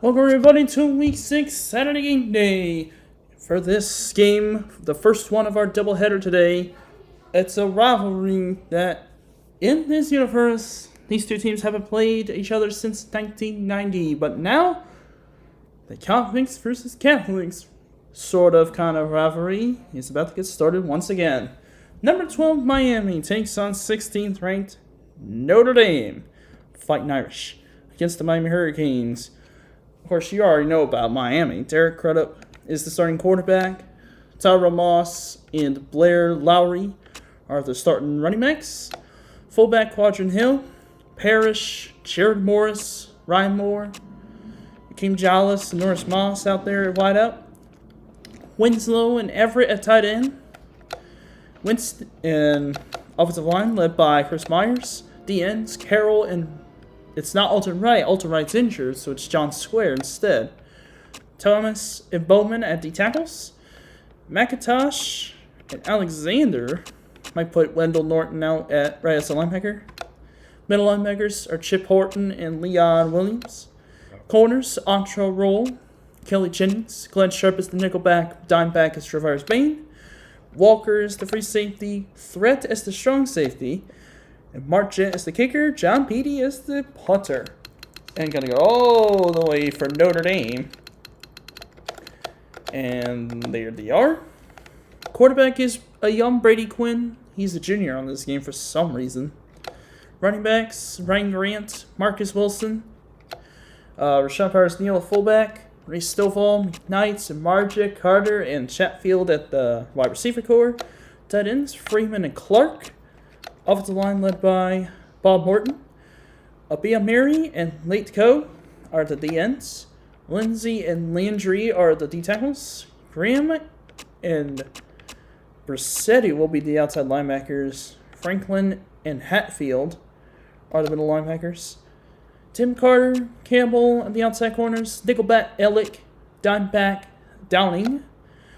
Welcome everybody to Week 6 Saturday Game Day. For this game, the first one of our doubleheader today, it's a rivalry that, in this universe, these two teams haven't played each other since 1990. But now, the Catholics versus Catholics kind of rivalry is about to get started once again. Number 12, Miami, takes on 16th ranked Notre Dame, fighting Irish, against the Miami Hurricanes. Of course, you already know about Miami. Derek Crudup is the starting quarterback. Tyra Moss and Blair Lowry are the starting running backs. Fullback Quadrin Hill, Parrish, Jared Morris, Ryan Moore, Akeem Jollis, and Norris Moss out there at wideout. Winslow and Everett at tight end. Winston and offensive line led by Chris Myers. D ends, Carroll and it's not Alton Wright. Alton Wright's injured, so it's John Square instead. Thomas and Bowman at D tackles. McIntosh and Alexander might put Wendell Norton out at right as a linebacker. Middle linebackers are Chip Horton and Leon Williams. Corners, Antra Roll, Kelly Jennings. Glenn Sharp is the nickelback. Dimeback is Travaris Bain. Walker is the free safety. Threat is the strong safety. And Mark Jett is the kicker. John Petey is the punter. And gonna go all the way for Notre Dame. And there they are. Quarterback is a young Brady Quinn. He's a junior on this game for some reason. Running backs, Ryan Grant, Marcus Wilson, Rashawn Powers-Neal at fullback, Ray Stovall, McKnights, and Marja Carter, and Chatfield at the wide receiver core. Tight ends, Freeman and Clark. Offensive line led by Bob Morton. Abia Mary and Late Co are the D ends. Lindsay and Landry are the D tackles. Graham and Brissetti will be the outside linebackers. Franklin and Hatfield are the middle linebackers. Tim Carter, Campbell on the outside corners. Nickelback, Ellick, Dimeback, Downing.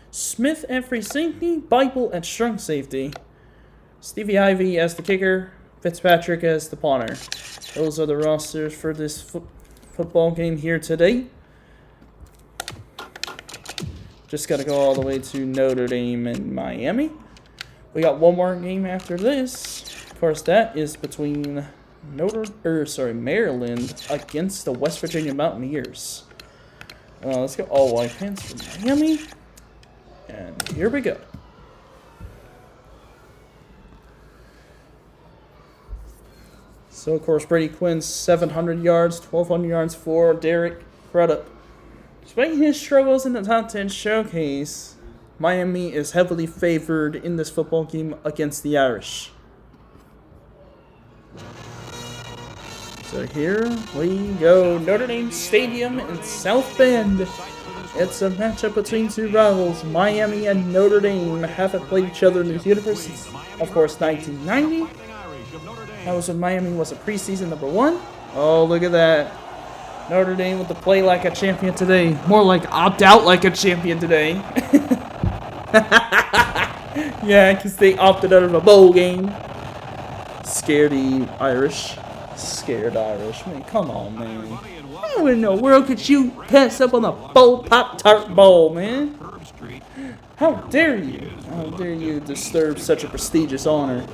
Smith at free safety. Bible at strong safety. Stevie Ivy as the kicker, Fitzpatrick as the punter. Those are the rosters for this football game here today. Just got to go all the way to Notre Dame and Miami. We got one more game after this. Of course, that is between Maryland against the West Virginia Mountaineers. Let's go all white pants for Miami. And here we go. So, of course, Brady Quinn's 700 yards, 1,200 yards for Derek Crudup. Despite his struggles in the top 10 showcase, Miami is heavily favored in this football game against the Irish. So here we go. Notre Dame Stadium in South Bend. It's a matchup between two rivals. Miami and Notre Dame haven't played each other in this universe since, of course, 1990. That was when Miami was a preseason number 1. Oh, look at that. Notre Dame with the play like a champion today. More like opt out like a champion today. Yeah, because they opted out of a bowl game. Scaredy Irish. Scared Irish. Man, come on, man. How in the world could you pass up on the bowl Pop-Tart Bowl, man? How dare you? How dare you disturb such a prestigious honor?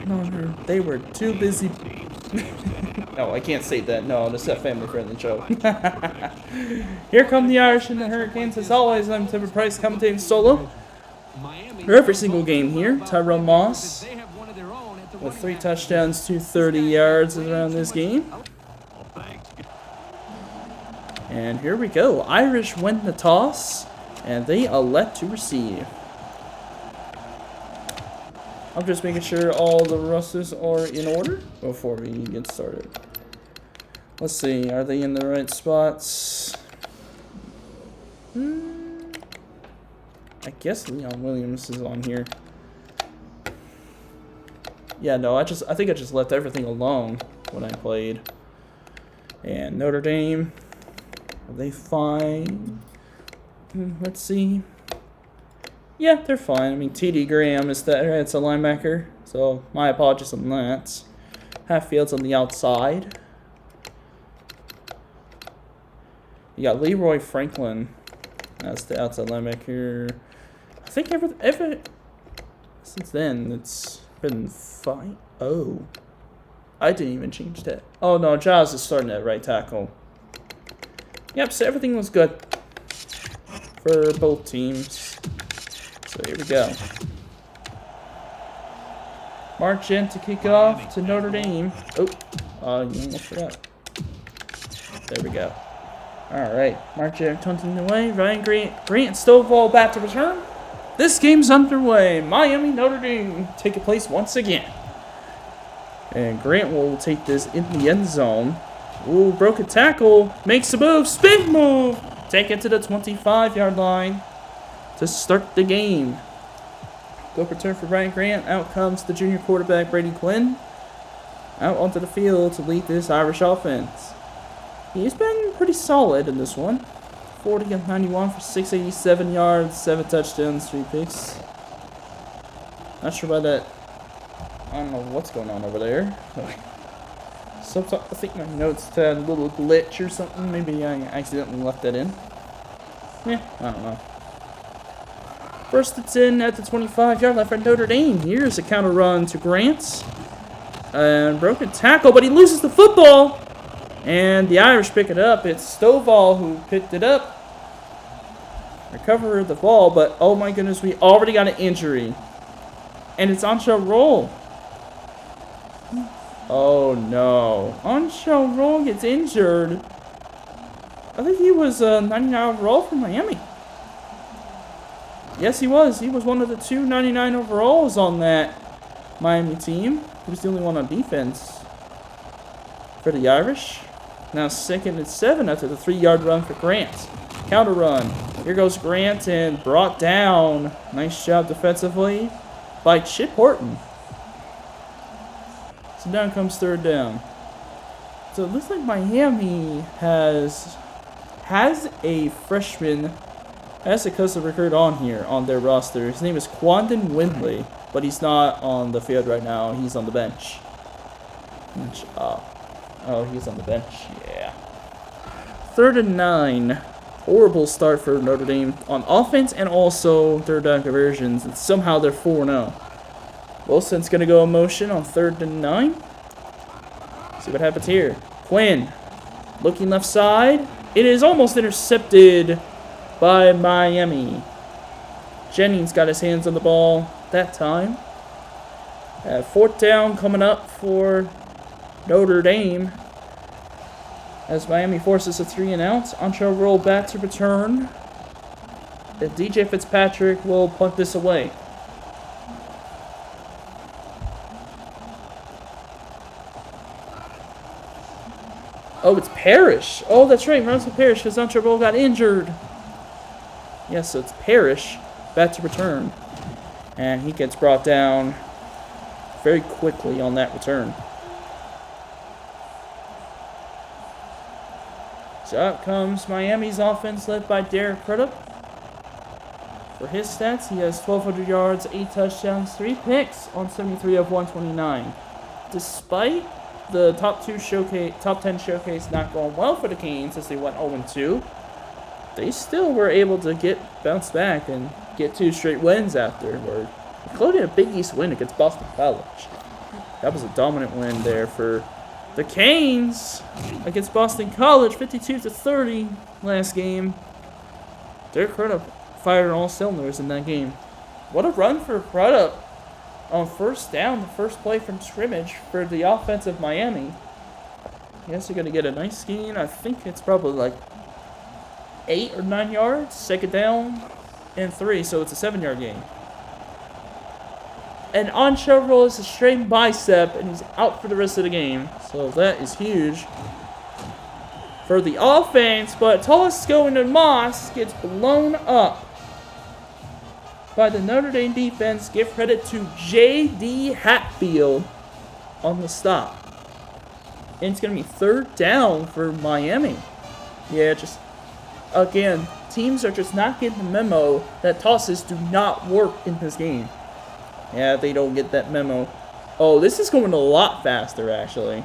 No, they were too busy. No, I can't say that. No, this is a family-friendly show. Here come the Irish and the Hurricanes. As always, I'm Tim Price, commentating solo for every single game here. Tyrone Moss with 3 touchdowns, 230 yards around this game. And here we go. Irish win the toss, and they elect to receive. I'm just making sure all the rosters are in order before we get started. Let's see, are they in the right spots? I guess Leon Williams is on here. Yeah, no, I think I just left everything alone when I played. And Notre Dame, are they fine? Let's see. Yeah, they're fine. I mean, T.D. Graham is it's a linebacker, so my apologies on that. Hatfield's on the outside. You got Leroy Franklin as the outside linebacker. I think ever since then it's been fine. Oh, I didn't even change that. Oh no, Giles is starting at right tackle. Yep, so everything was good for both teams. So here we go. March in to kick off to Notre Dame. Oh, you almost forgot. There we go. Alright, March in, punting away. Ryan Grant Stovall back to return. This game's underway. Miami, Notre Dame taking place once again. And Grant will take this in the end zone. Ooh, broken tackle. Makes a move. Spin move. Take it to the 25-yard line to start the game. Go return for Ryan Grant. Out comes the junior quarterback, Brady Quinn. Out onto the field to lead this Irish offense. He's been pretty solid in this one. 40 of 91 for 687 yards, 7 touchdowns, 3 picks. Not sure about that. I don't know what's going on over there. I think my notes had a little glitch or something. Maybe I accidentally left that in. Yeah, I don't know. First it's in at the 25-yard line for Notre Dame. Here's a counter run to Grant. And broken tackle, but he loses the football. And the Irish pick it up. It's Stovall who picked it up. Recovered the ball, but oh my goodness, we already got an injury. And it's Ansha Roll. Oh no. Ansha Roll gets injured. I think he was 99 overall for Miami. Yes, he was. He was one of the 2 99 overalls on that Miami team. He was the only one on defense for the Irish. Now 2nd and 7 after the 3-yard run for Grant. Counter run. Here goes Grant and brought down. Nice job defensively by Chip Horton. So down comes 3rd down. So it looks like Miami has a freshman, has a custom recruit on here on their roster. His name is Quandon Windley, but he's not on the field right now. He's on the bench. Oh, he's on the bench. Yeah. 3rd and 9. Horrible start for Notre Dame on offense and also 3rd down conversions. And somehow they're 4-0. Wilson's going to go in motion on 3rd and 9. See what happens here. Quinn looking left side. It is almost intercepted by Miami. Jennings got his hands on the ball that time. 4th down coming up for Notre Dame as Miami forces a 3 and out. Ansha Roll back to return. And DJ Fitzpatrick will punt this away. Oh, it's Parrish. Oh, that's right. Runs with Parrish because Ansha Roll got injured. Yes, so it's Parrish back to return. And he gets brought down very quickly on that return. So out comes Miami's offense led by Derek Crudup. For his stats, he has 1,200 yards, 8 touchdowns, 3 picks on 73 of 129. Despite the top 10 showcase not going well for the Canes as they went 0-2, they still were able to bounce back and get 2 straight wins afterward, including a Big East win against Boston College. That was a dominant win there for the Canes against Boston College, 52-30 last game. Derek Crudup fired on all cylinders in that game. What a run for Crudup on 1st down, the first play from scrimmage for the offense of Miami. Yes, they're going to get a nice gain. I think it's probably like 8 or 9 yards. 2nd down and 3, so it's a 7-yard gain. And Ansha Roll is a strained bicep, and he's out for the rest of the game. So that is huge for the offense. But toss going to Moss gets blown up by the Notre Dame defense. Give credit to J.D. Hatfield on the stop. And it's going to be 3rd down for Miami. Yeah, just, again, teams are just not getting the memo that tosses do not work in this game. Yeah, they don't get that memo. Oh, this is going a lot faster, actually.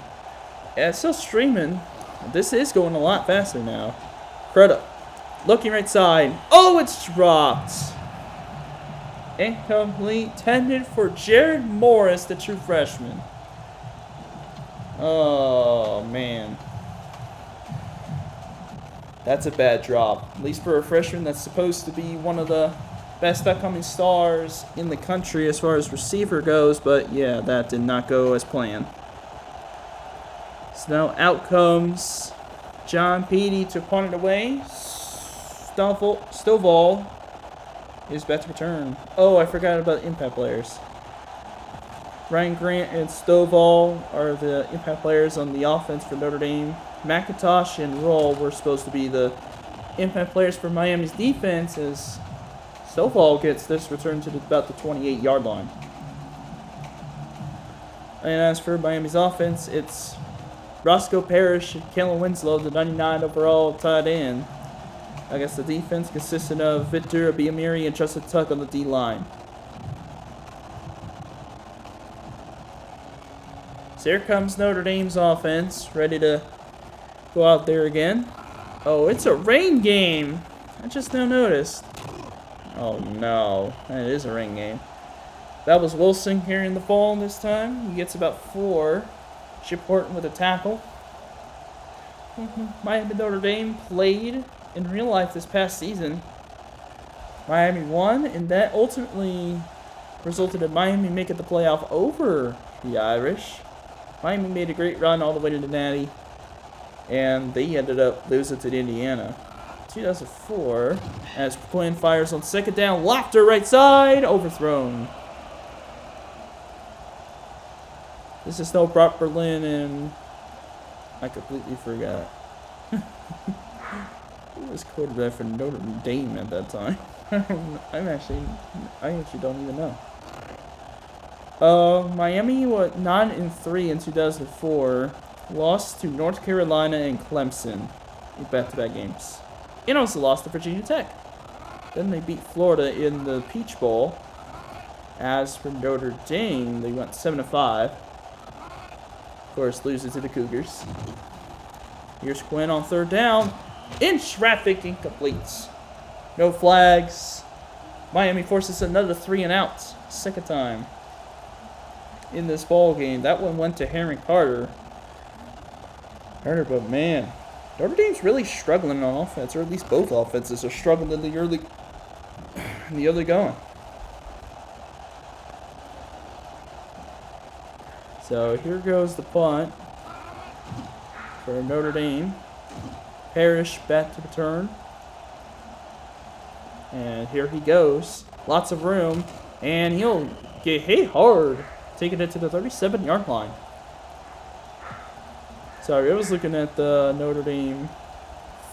Yeah, it's still streaming. This is going a lot faster now. Crota. Looking right side. Oh, it's dropped. Incomplete. Tended for Jared Morris, the true freshman. Oh, man. That's a bad drop. At least for a freshman that's supposed to be one of the best upcoming stars in the country as far as receiver goes. But, yeah, that did not go as planned. So now out comes John Petey to punt it away. Stovall is about to return. Oh, I forgot about impact players. Ryan Grant and Stovall are the impact players on the offense for Notre Dame. McIntosh and Roll were supposed to be the impact players for Miami's defense, as Stovall gets this return to about the 28-yard line. And as for Miami's offense, it's Roscoe Parrish and Kellen Winslow, the 99 overall tight end. I guess the defense consisted of Victor Abiamiri and Justin Tuck on the D-line. So here comes Notre Dame's offense, ready to go out there again. Oh, it's a rain game. I just now noticed. Oh no, that is a rain game. That was Wilson carrying the ball this time. He gets about 4. Chip Horton with a tackle. Miami Notre Dame played in real life this past season. Miami won, and that ultimately resulted in Miami making the playoff over the Irish. Miami made a great run all the way to the Natty, and they ended up losing to Indiana. 2004, as Quinn fires on second down, Lofter right side, overthrown. This is no Brock Berlin, and I completely forgot. Who was quarterback for Notre Dame at that time? I actually don't even know. Miami was 9-3 in 2004. Lost to North Carolina and Clemson in back-to-back games. And also lost to Virginia Tech. Then they beat Florida in the Peach Bowl. As for Notre Dame, they went 7-5. Of course, losing to the Cougars. Here's Quinn on third down. In traffic, incompletes. No flags. Miami forces another 3 and out. Second time in this ball game. That one went to Herring Carter. But man, Notre Dame's really struggling on offense, or at least both offenses are struggling in the early going. So here goes the punt for Notre Dame. Parrish back to return. And here he goes. Lots of room. And he'll get hit hard. Taking it to the 37-yard line. Sorry, I was looking at the Notre Dame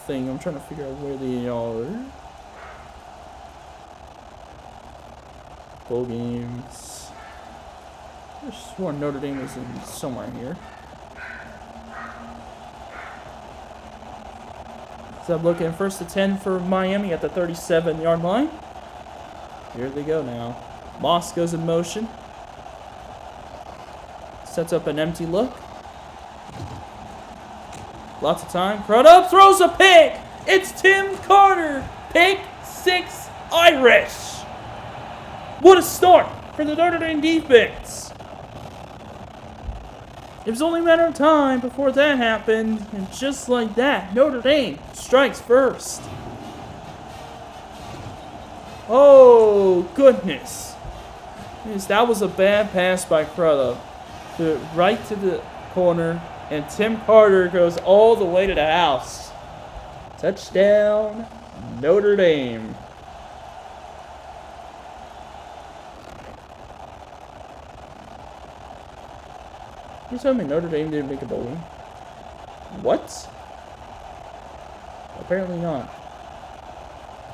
thing. I'm trying to figure out where they are. Bowl games. I swore Notre Dame was in somewhere here. So I'm looking 1st and 10 for Miami at the 37-yard line. Here they go now. Moss goes in motion. Sets up an empty look. Lots of time. Crowd up, throws a pick. It's Tim Carter. Pick 6 Irish. What a start for the Notre Dame defense. It was only a matter of time before that happened. And just like that, Notre Dame strikes first. Oh, goodness. That was a bad pass by Crowder. Right to the corner. And Tim Carter goes all the way to the house. Touchdown, Notre Dame. You told me Notre Dame didn't make a bowl game? What? Apparently not.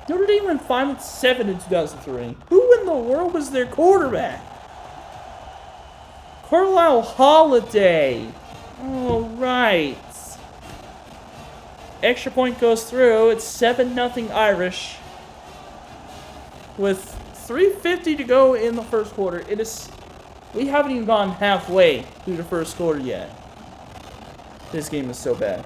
Notre Dame went 5-7 in 2003. Who in the world was their quarterback? Carlisle Holiday. All right. Extra point goes through. It's 7-0 Irish. With 3:50 to go in the first quarter. We haven't even gone halfway through the first quarter yet. This game is so bad.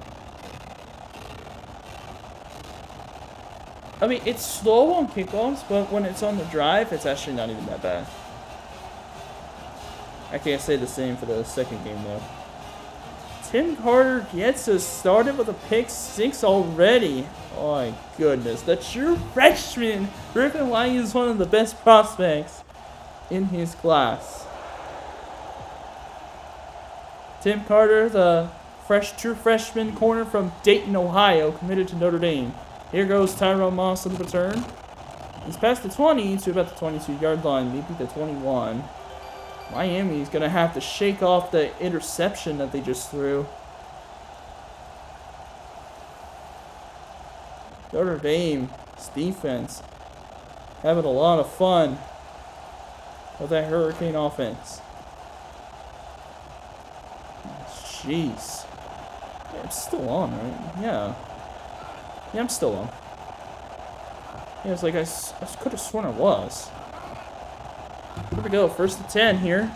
I mean, it's slow on kickoffs, but when it's on the drive, it's actually not even that bad. I can't say the same for the second game, though. Tim Carter gets us started with a pick 6 already. Oh my goodness. The true freshman. Griffin Lang is one of the best prospects in his class. Tim Carter, the true freshman corner from Dayton, Ohio, committed to Notre Dame. Here goes Tyrone Moss on the return. He's past the 20 to about the 22-yard line, maybe the 21. Miami's going to have to shake off the interception that they just threw. Notre Dame's defense having a lot of fun with that Hurricane offense. Jeez. Yeah, I'm still on, right? Yeah. Yeah, I'm still on. Yeah, it's like I could have sworn I was. Here we go, 1st and 10 here.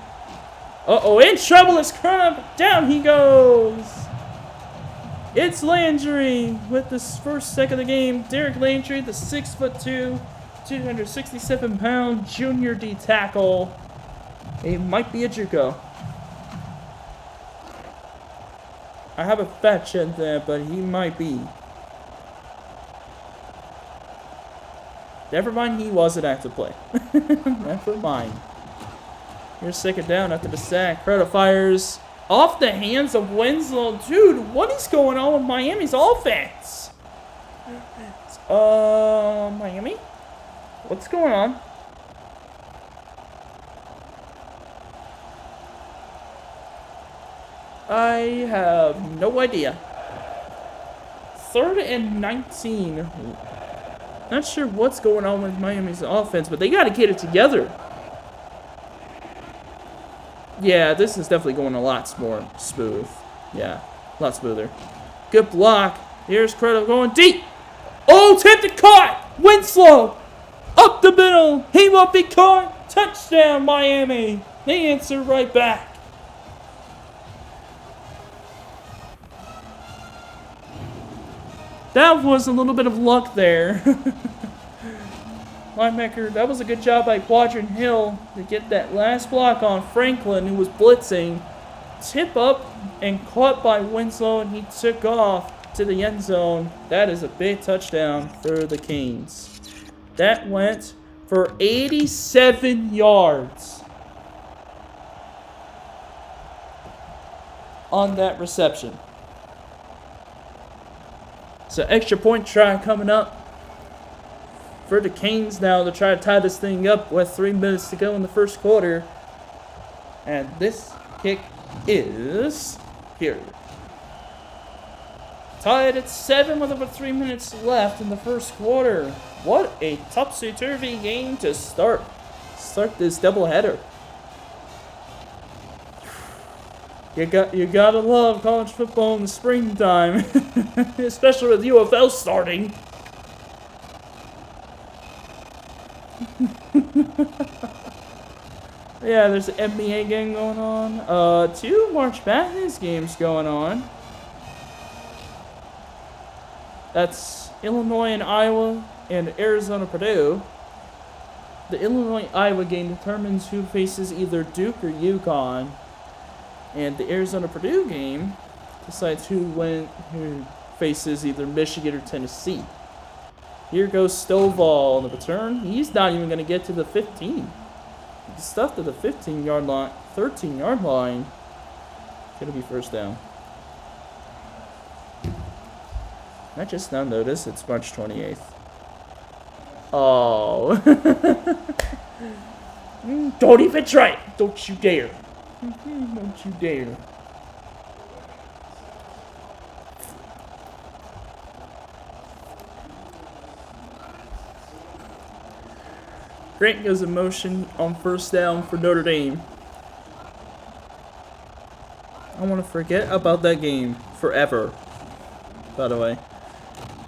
Uh-oh, in trouble is Crump. Down he goes. It's Landry with this first sack of the game. Derek Landry, the 6'2", 267-pound junior D tackle. He might be a JUCO. I have a fat check there, but he might be. Never mind, he wasn't active play. Never mind. Here's 2nd down after the sack. Crowder fires off the hands of Winslow. Dude, what is going on with Miami's offense? Miami? What's going on? I have no idea. 3rd and 19. Not sure what's going on with Miami's offense, but they got to get it together. Yeah, this is definitely going a lot more smooth. Yeah, a lot smoother. Good block. Here's Crowder going deep. Oh, tempted caught. Winslow up the middle. He won't be caught. Touchdown, Miami. They answer right back. That was a little bit of luck there. Linebacker, that was a good job by Quadrant Hill to get that last block on Franklin, who was blitzing. Tip up and caught by Winslow, and he took off to the end zone. That is a big touchdown for the Canes. That went for 87 yards on that reception. So extra point try coming up for the Canes now to try to tie this thing up with 3 minutes to go in the first quarter. And this kick is here. Tied at 7 with over 3 minutes left in the first quarter. What a topsy-turvy game to start this doubleheader. You gotta love college football in the springtime, especially with UFL starting. Yeah, there's an NBA game going on. 2 March Madness games going on. That's Illinois and Iowa and Arizona Purdue. The Illinois-Iowa game determines who faces either Duke or UConn. And the Arizona-Purdue game decides who faces either Michigan or Tennessee. Here goes Stovall on the return. He's not even going to get to the 15. He's stuffed to the 15-yard line, 13-yard line. Going to be first down. I just now noticed it's March 28th. Oh. Don't even try it. Don't you dare. Don't you dare. Grant goes in motion on first down for Notre Dame. I want to forget about that game forever, by the way.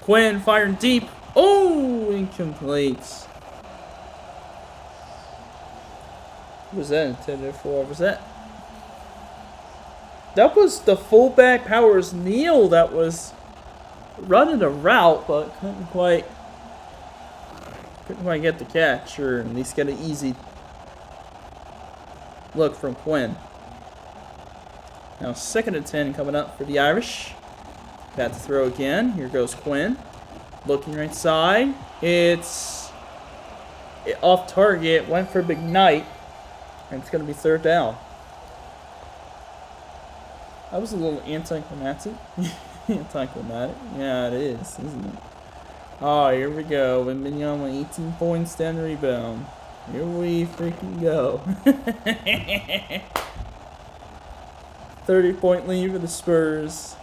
Quinn firing deep. Oh, incomplete. What was that intended for? That was the fullback Powers Neal that was running a route, but couldn't quite Couldn't quite get the catch, or at least get an easy look from Quinn. Now 2nd and 10 coming up for the Irish. Got to throw again. Here goes Quinn. Looking right side. It's off target. Went for a big night. And it's going to be 3rd down. That was a little anticlimactic. Anticlimactic? Yeah, it is, isn't it? Oh, here we go. Wembanyama 18 points, 10 rebound. Here we freaking go. 30-point lead for the Spurs.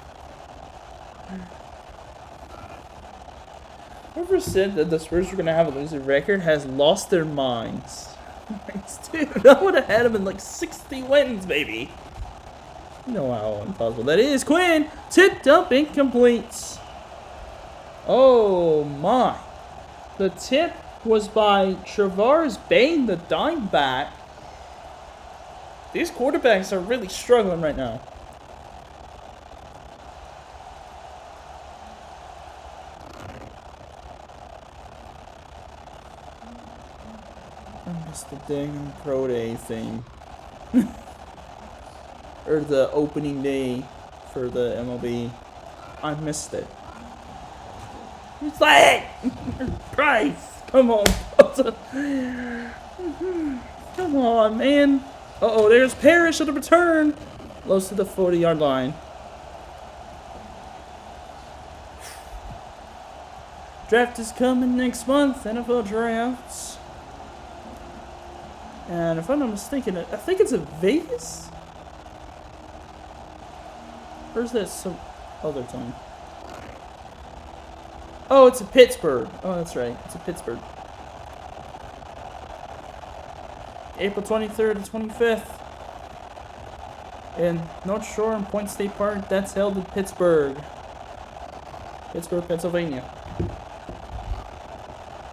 Whoever said that the Spurs were going to have a losing record has lost their minds. Dude, I would have had them in like 60 wins, baby. You know how impossible that is. Quinn, tipped up, incomplete. Oh my. The tip was by Travars Bain, the dime back. These quarterbacks are really struggling right now. I missed the dang pro day thing. Or the opening day for the MLB. I missed it. It's like Price. Come on. Come on, man. Uh-oh, there's Parrish at the return. Close to the 40-yard line. Draft is coming next month. NFL drafts. And if I'm not mistaken, I think it's in Vegas? Or is that some other time? Oh, it's in Pittsburgh. Oh, that's right. It's in Pittsburgh. April 23rd to 25th. In North Shore and Point State Park. That's held in Pittsburgh. Pittsburgh, Pennsylvania.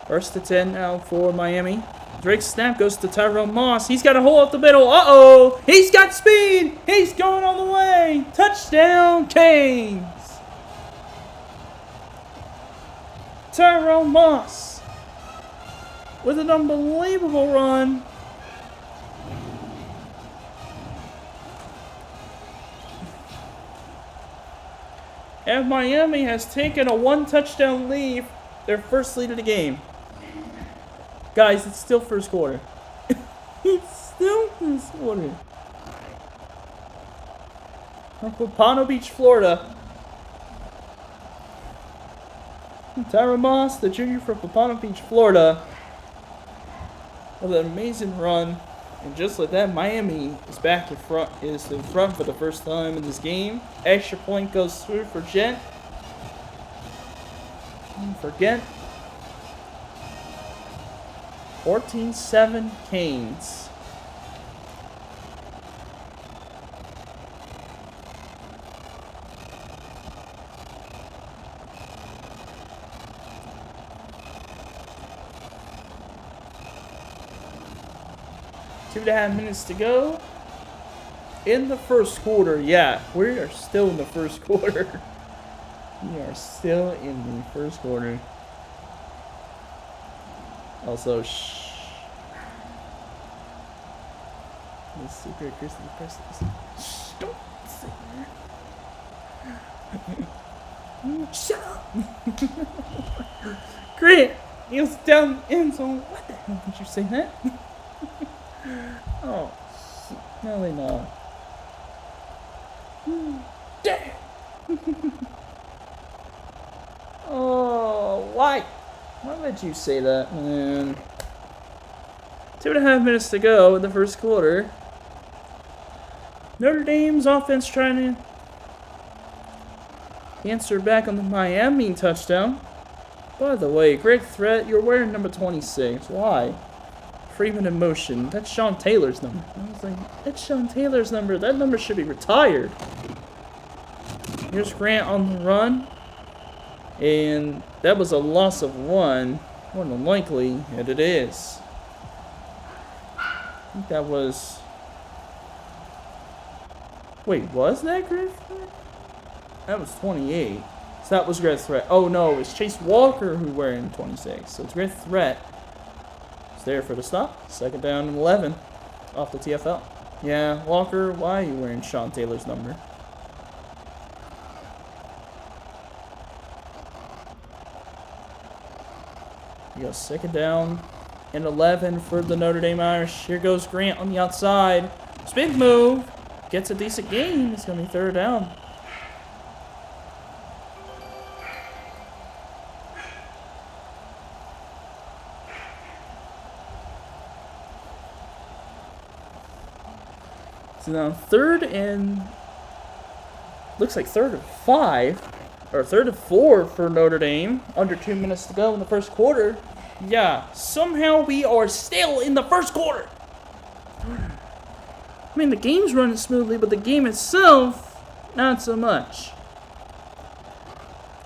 1st to 10 now for Miami. Drake's snap goes to Tyrone Moss. He's got a hole up the middle. Uh-oh. He's got speed. He's going all the way. Touchdown, Canes. Tyrone Moss with an unbelievable run. And Miami has taken a 1-touchdown lead. Their first lead of the game. Guys, it's still first quarter. It's still first quarter. From Pompano Beach, Florida. Tyrone Moss, the junior from Pompano Beach, Florida. With an amazing run. And just like that, Miami is back in front. Is in front for the first time in this game. Extra point goes through for Gent. Forget. 14-7 Canes. Two and a half minutes to go in the first quarter. Yeah, we are still in the first quarter. We are still in the first quarter. Also, shh. The secret Christy Presley. Shh, don't say that. Shut up. Grant, he was down in zone. What the hell did you say that? Oh, shit. No, they not. Damn. Oh, why? Why would you say that, man? 2.5 minutes to go in the first quarter. Notre Dame's offense trying to answer back on the Miami touchdown. By the way, great threat. You're wearing number 26. Why? Freeman in motion. That's Sean Taylor's number. I was like, that's Sean Taylor's number. That number should be retired. Here's Grant on the run. And that was a loss of 1. More than likely, and it is. I think that was... Wait, was that great threat? That was 28. So that was great threat. Oh no, it's Chase Walker who wearing 26. So it's great threat. It's there for the stop. Second down and 11 off the TFL. Yeah, Walker, why are you wearing Sean Taylor's number? You go second down and 11 for the Notre Dame Irish. Here goes Grant on the outside. Big move. Gets a decent gain. It's going to be third down. So now third and third and 5 or third and 4 for Notre Dame. Under 2 minutes to go in the first quarter. Yeah, somehow we are still in the first quarter. I mean, the game's running smoothly, but the game itself, not so much.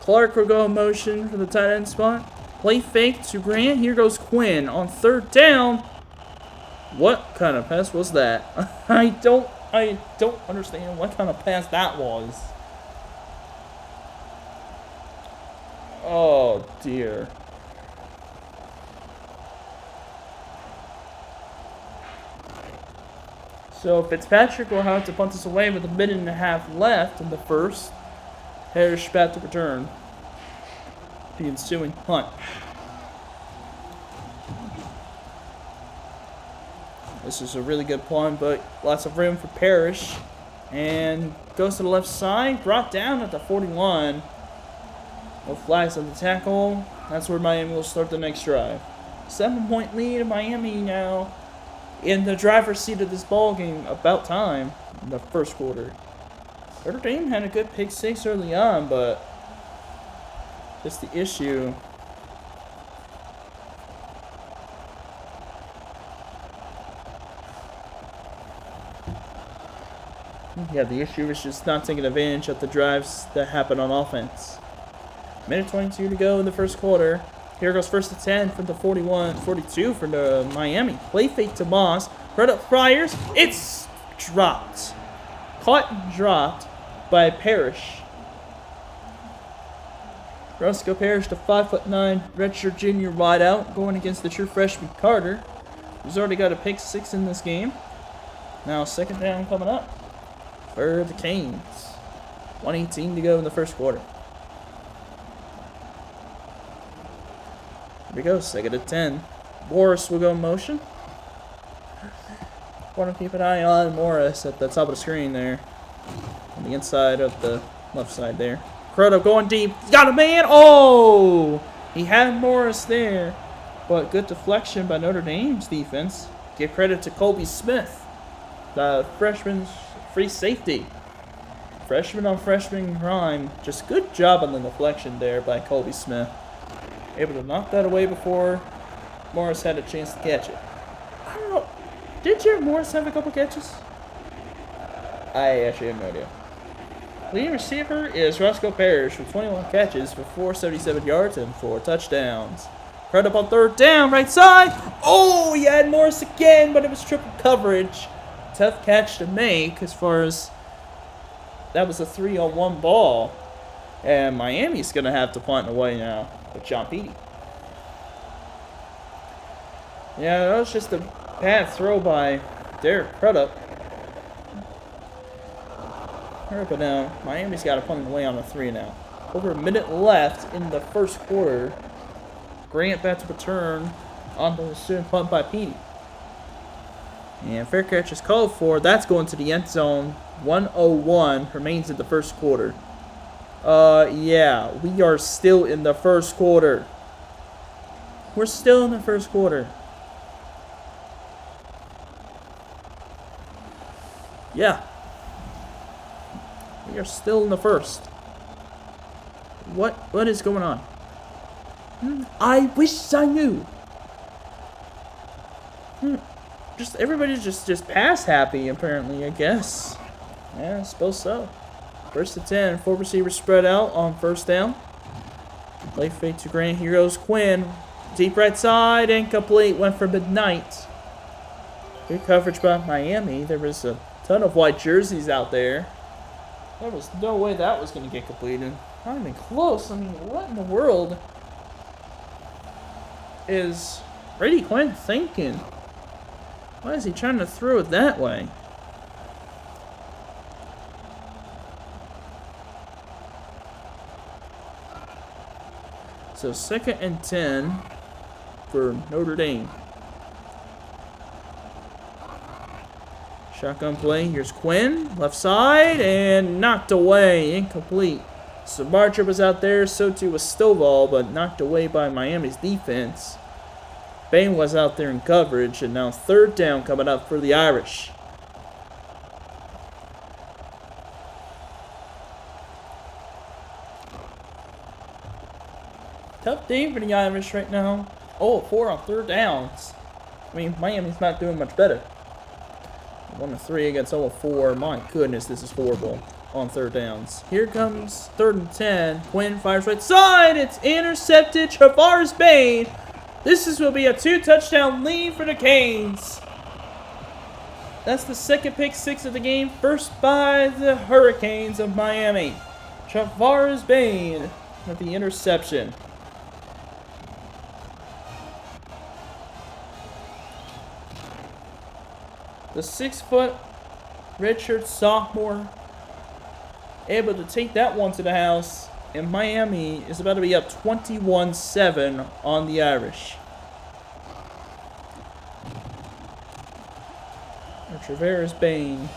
Clark will go in motion for the tight end spot. Play fake to Grant. Here goes Quinn on third down. What kind of pass was that? I don't understand what kind of pass that was. Oh, dear. So Fitzpatrick will have to punt this away with a minute and a half left in the first. Harris back to return. The ensuing punt. This is a really good punt, but lots of room for Parrish. And goes to the left side, brought down at the 41. No flags on the tackle. That's where Miami will start the next drive. 7-point lead in Miami now. In the driver's seat of this ball game, about time in the first quarter. Notre Dame had a good pick six early on, but just the issue. Yeah, the issue is just not taking advantage of the drives that happen on offense. Minute 22 to go in the first quarter. Here goes first and 10 from the 42 for the Miami. Play fake to Moss. Right up Friars. It's dropped. Caught and dropped by Parrish. Roscoe Parrish, the 5'9" redshirt junior wideout, going against the true freshman Carter, who's already got a pick six in this game. Now second down coming up for the Canes. 1:18 to go in the first quarter. Here we go, second and 10. Morris will go in motion. Want to keep an eye on Morris at the top of the screen there. On the inside of the left side there. Croto going deep. He's got a man. Oh! He had Morris there. But good deflection by Notre Dame's defense. Give credit to Colby Smith, the freshman's free safety. Freshman on freshman crime. Just good job on the deflection there by Colby Smith. Able to knock that away before Morris had a chance to catch it. I don't know. Did Jared Morris have a couple catches? I actually have no idea. Leading receiver is Roscoe Parrish with 21 catches for 477 yards and 4 touchdowns. Right up on third down, right side. Oh, he had Morris again, but it was triple coverage. Tough catch to make as far as that was a 3-on-1 ball. And Miami's going to have to punt away now with John Petey. Yeah, that was just a bad throw by Derek Crudup. But now, Miami's got to punt away on a 3 now. Over a minute left in the first quarter. Grant back to return on the ensuing punt by Petey. And fair catch is called for. That's going to the end zone. 1:01 remains in the first quarter. Yeah, we are still in the first quarter. We're still in the first quarter. Yeah. We are still in the first. What is going on? I wish I knew. Just everybody's just pass happy apparently, I guess. Yeah, I suppose so. First and 10, 4 receivers spread out on first down. Play fake to Grant. Here goes Quinn. Deep right side, incomplete. Went for midnight. Good coverage by Miami. There was a ton of white jerseys out there. There was no way that was going to get completed. Not even close. I mean, what in the world is Brady Quinn thinking? Why is he trying to throw it that way? So 2nd and 10 for Notre Dame. Shotgun play. Here's Quinn. Left side. And knocked away. Incomplete. So Barcher was out there. So too was Stovall. But knocked away by Miami's defense. Bain was out there in coverage. And now 3rd down coming up for the Irish. Tough day for the Irish right now. 0-4 on 3rd downs. I mean, Miami's not doing much better. 1-3 against 0-4. My goodness, this is horrible on 3rd downs. Here comes 3rd and 10. Quinn fires right side. It's intercepted. Travaris Bain. This will be a 2-touchdown lead for the Canes. That's the 2nd pick 6 of the game. First by the Hurricanes of Miami. Travaris Bain with the interception. The 6-foot redshirt sophomore able to take that one to the house, and Miami is about to be up 21-7 on the Irish. Travaris Bain.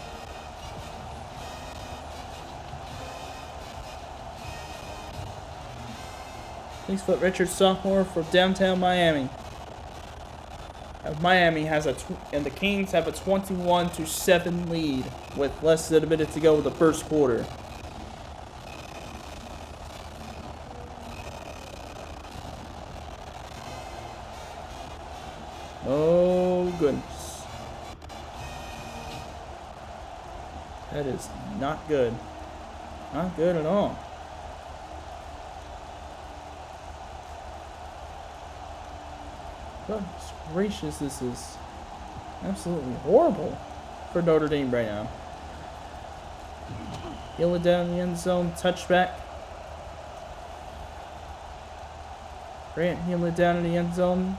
Six-foot redshirt sophomore for downtown Miami. Miami has and the Kings have a 21-7 lead with less than a minute to go with the first quarter. Oh goodness, that is not good. Not good at all. Goodness gracious, this is absolutely horrible for Notre Dame right now. Yell it down in the end zone, touchback. Grant yell it down in the end zone.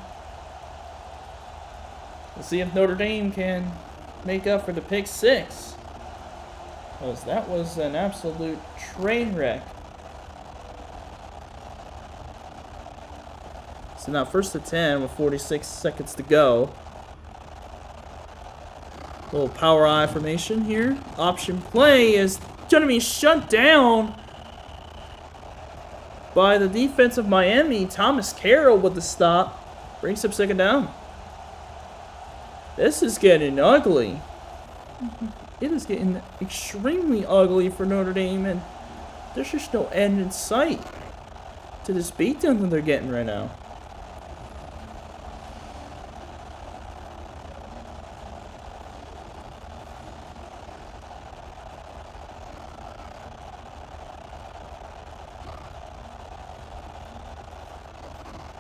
We'll see if Notre Dame can make up for the pick 6. Because that was an absolute train wreck. So now 1st and 10 with 46 seconds to go. Little power I formation here. Option play is going to be shut down by the defense of Miami. Thomas Carroll with the stop. Brings up 2nd down. This is getting ugly. It is getting extremely ugly for Notre Dame, and there's just no end in sight to this beatdown that they're getting right now.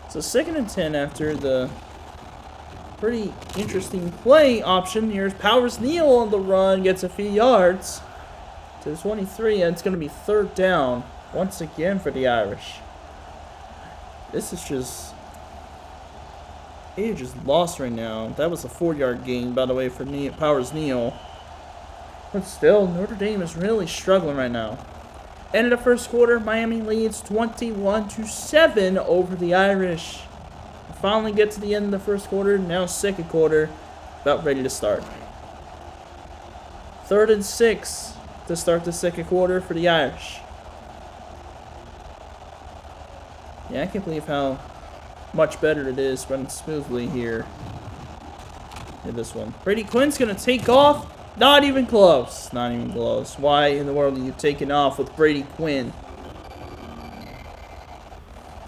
So 2nd and 10 after the pretty interesting play option. Here's Powers Neal on the run, gets a few yards to the 23, and it's going to be 3rd down once again for the Irish. This is just, it just lost right now. That was a 4-yard gain, by the way, for Powers Neal. But still, Notre Dame is really struggling right now. End of the first quarter, Miami leads 21-7 over the Irish. We finally get to the end of the first quarter, now 2nd quarter, about ready to start. 3rd and 6 to start the 2nd quarter for the Irish. Yeah, I can't believe how much better it is running smoothly here in this one. Brady Quinn's going to take off. Not even close. Not even close. Why in the world are you taking off with Brady Quinn?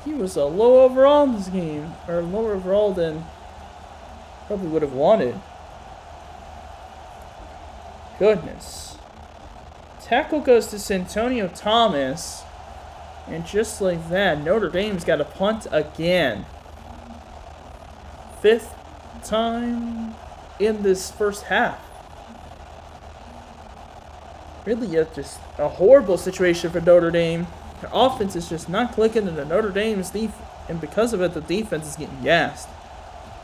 He was a low overall in this game. Or lower overall than probably would have wanted. Goodness. Tackle goes to Santonio Thomas. And just like that, Notre Dame's got a punt again. 5th time in this first half. Really, just a horrible situation for Notre Dame. Their offense is just not clicking, and the Notre Dame's and because of it, the defense is getting gassed.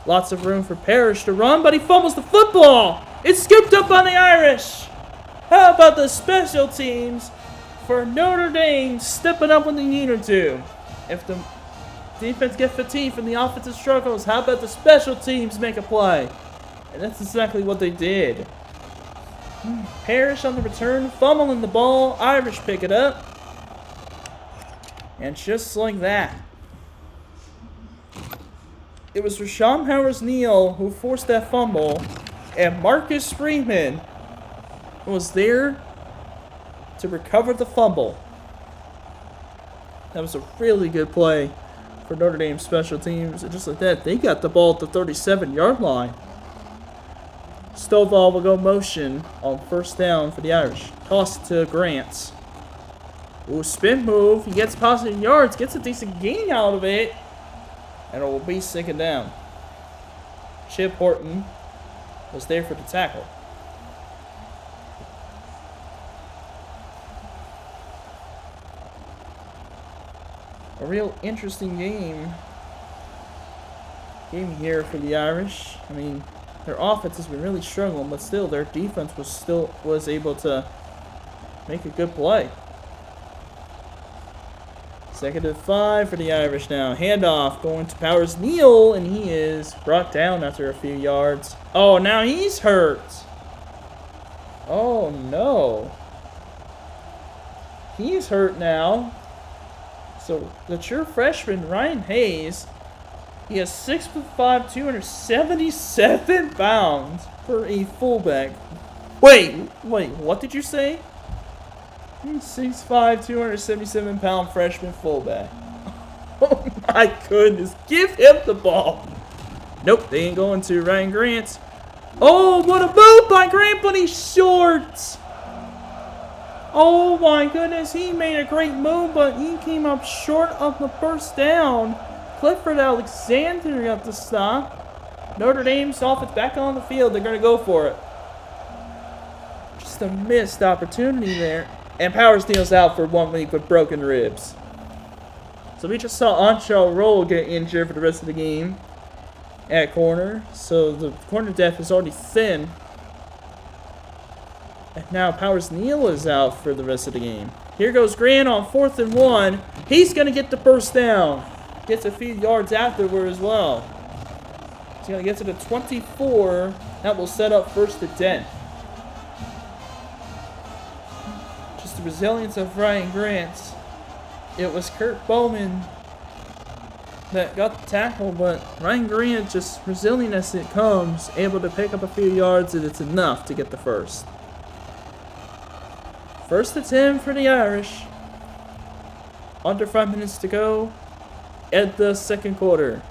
Lots of room for Parrish to run, but he fumbles the football. It's scooped up by the Irish. How about the special teams for Notre Dame stepping up when they needed to? If the defense gets fatigued from the offensive struggles, how about the special teams make a play? And that's exactly what they did. Parrish on the return, fumbling the ball. Irish pick it up. And just like that, it was Rashawn Powers-Neal who forced that fumble, and Marcus Freeman was there to recover the fumble. That was a really good play for Notre Dame special teams. And just like that, they got the ball at the 37-yard line. Stovall will go motion on first down for the Irish. Toss it to Grant. Ooh, spin move. He gets positive yards, gets a decent gain out of it. And it will be second down. Chip Horton was there for the tackle. A real interesting game here for the Irish. I mean, their offense has been really struggling, but still their defense was able to make a good play. 2nd and 5 for the Irish now. Handoff going to Powers-Neal, and he is brought down after a few yards. Oh, now he's hurt. Oh, no. He's hurt now. So, the true freshman, Ryan Hayes, he has 6'5", 277 pounds for a fullback. Wait, what did you say? 6'5", 277-pound freshman fullback. Oh my goodness. Give him the ball. Nope, they ain't going to. Ryan Grant. Oh, what a move by Grant, but he's short. Oh my goodness, he made a great move, but he came up short of the first down. Clifford Alexander got the stop. Notre Dame's offense back on the field. They're going to go for it. Just a missed opportunity there. And Powers-Neal's out for 1 week with broken ribs. So we just saw Anshaw Roll get injured for the rest of the game at corner. So the corner depth is already thin. And now Powers-Neal is out for the rest of the game. Here goes Grant on 4th and 1. He's going to get the first down. Gets a few yards afterward as well. He's going to get to the 24. That will set up 1st and 10. The resilience of Ryan Grant. It was Kurt Bowman that got the tackle, but Ryan Grant, just resilient as it comes, able to pick up a few yards, and it's enough to get the first. 1st and 10 for the Irish. Under 5 minutes to go at the second quarter.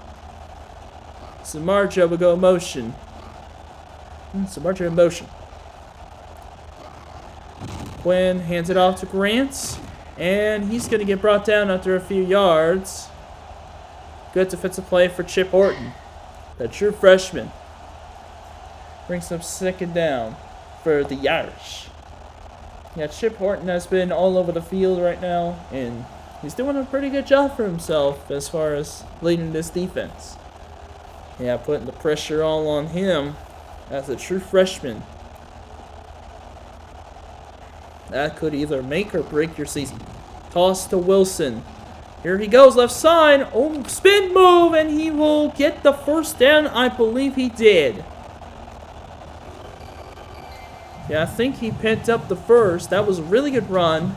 Samardzija will go motion. Samardzija in motion. Quinn hands it off to Grant, and he's going to get brought down after a few yards. Good defensive play for Chip Horton, the true freshman. Brings up 2nd down for the Irish. Yeah, Chip Horton has been all over the field right now, and he's doing a pretty good job for himself as far as leading this defense. Yeah, putting the pressure all on him as a true freshman. That could either make or break your season. Toss to Wilson. Here he goes, left side. Oh, spin move, and he will get the first down. I believe he did. Yeah, I think he picked up the first. That was a really good run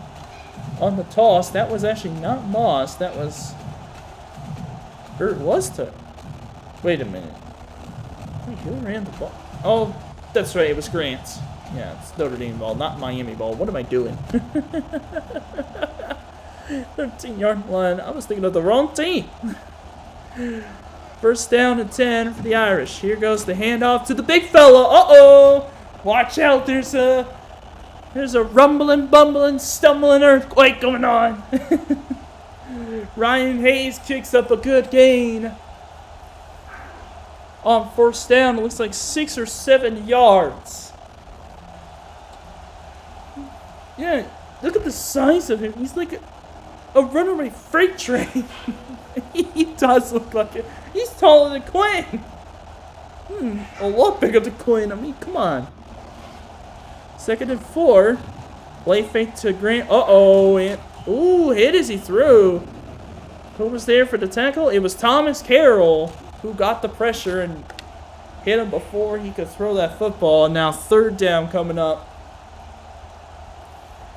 on the toss. That was actually not Moss. That was... Or it was to... Wait a minute. Wait, who ran the ball? Oh, that's right. It was Grant. Yeah, it's Notre Dame ball, not Miami ball. What am I doing? 13-yard line. I was thinking of the wrong team. 1st down and 10 for the Irish. Here goes the handoff to the big fella. Uh-oh. Watch out. There's a rumbling, bumbling, stumbling earthquake going on. Ryan Hayes kicks up a good gain. On 1st down, it looks like 6 or 7 yards. Yeah, look at the size of him. He's like a runaway freight train. He does look like it. He's taller than Quinn. A lot bigger to Quinn. I mean, come on. 2nd and 4. Play fake to Grant. Uh-oh. Ooh, hit as he threw. Who was there for the tackle? It was Thomas Carroll who got the pressure and hit him before he could throw that football. Now 3rd down coming up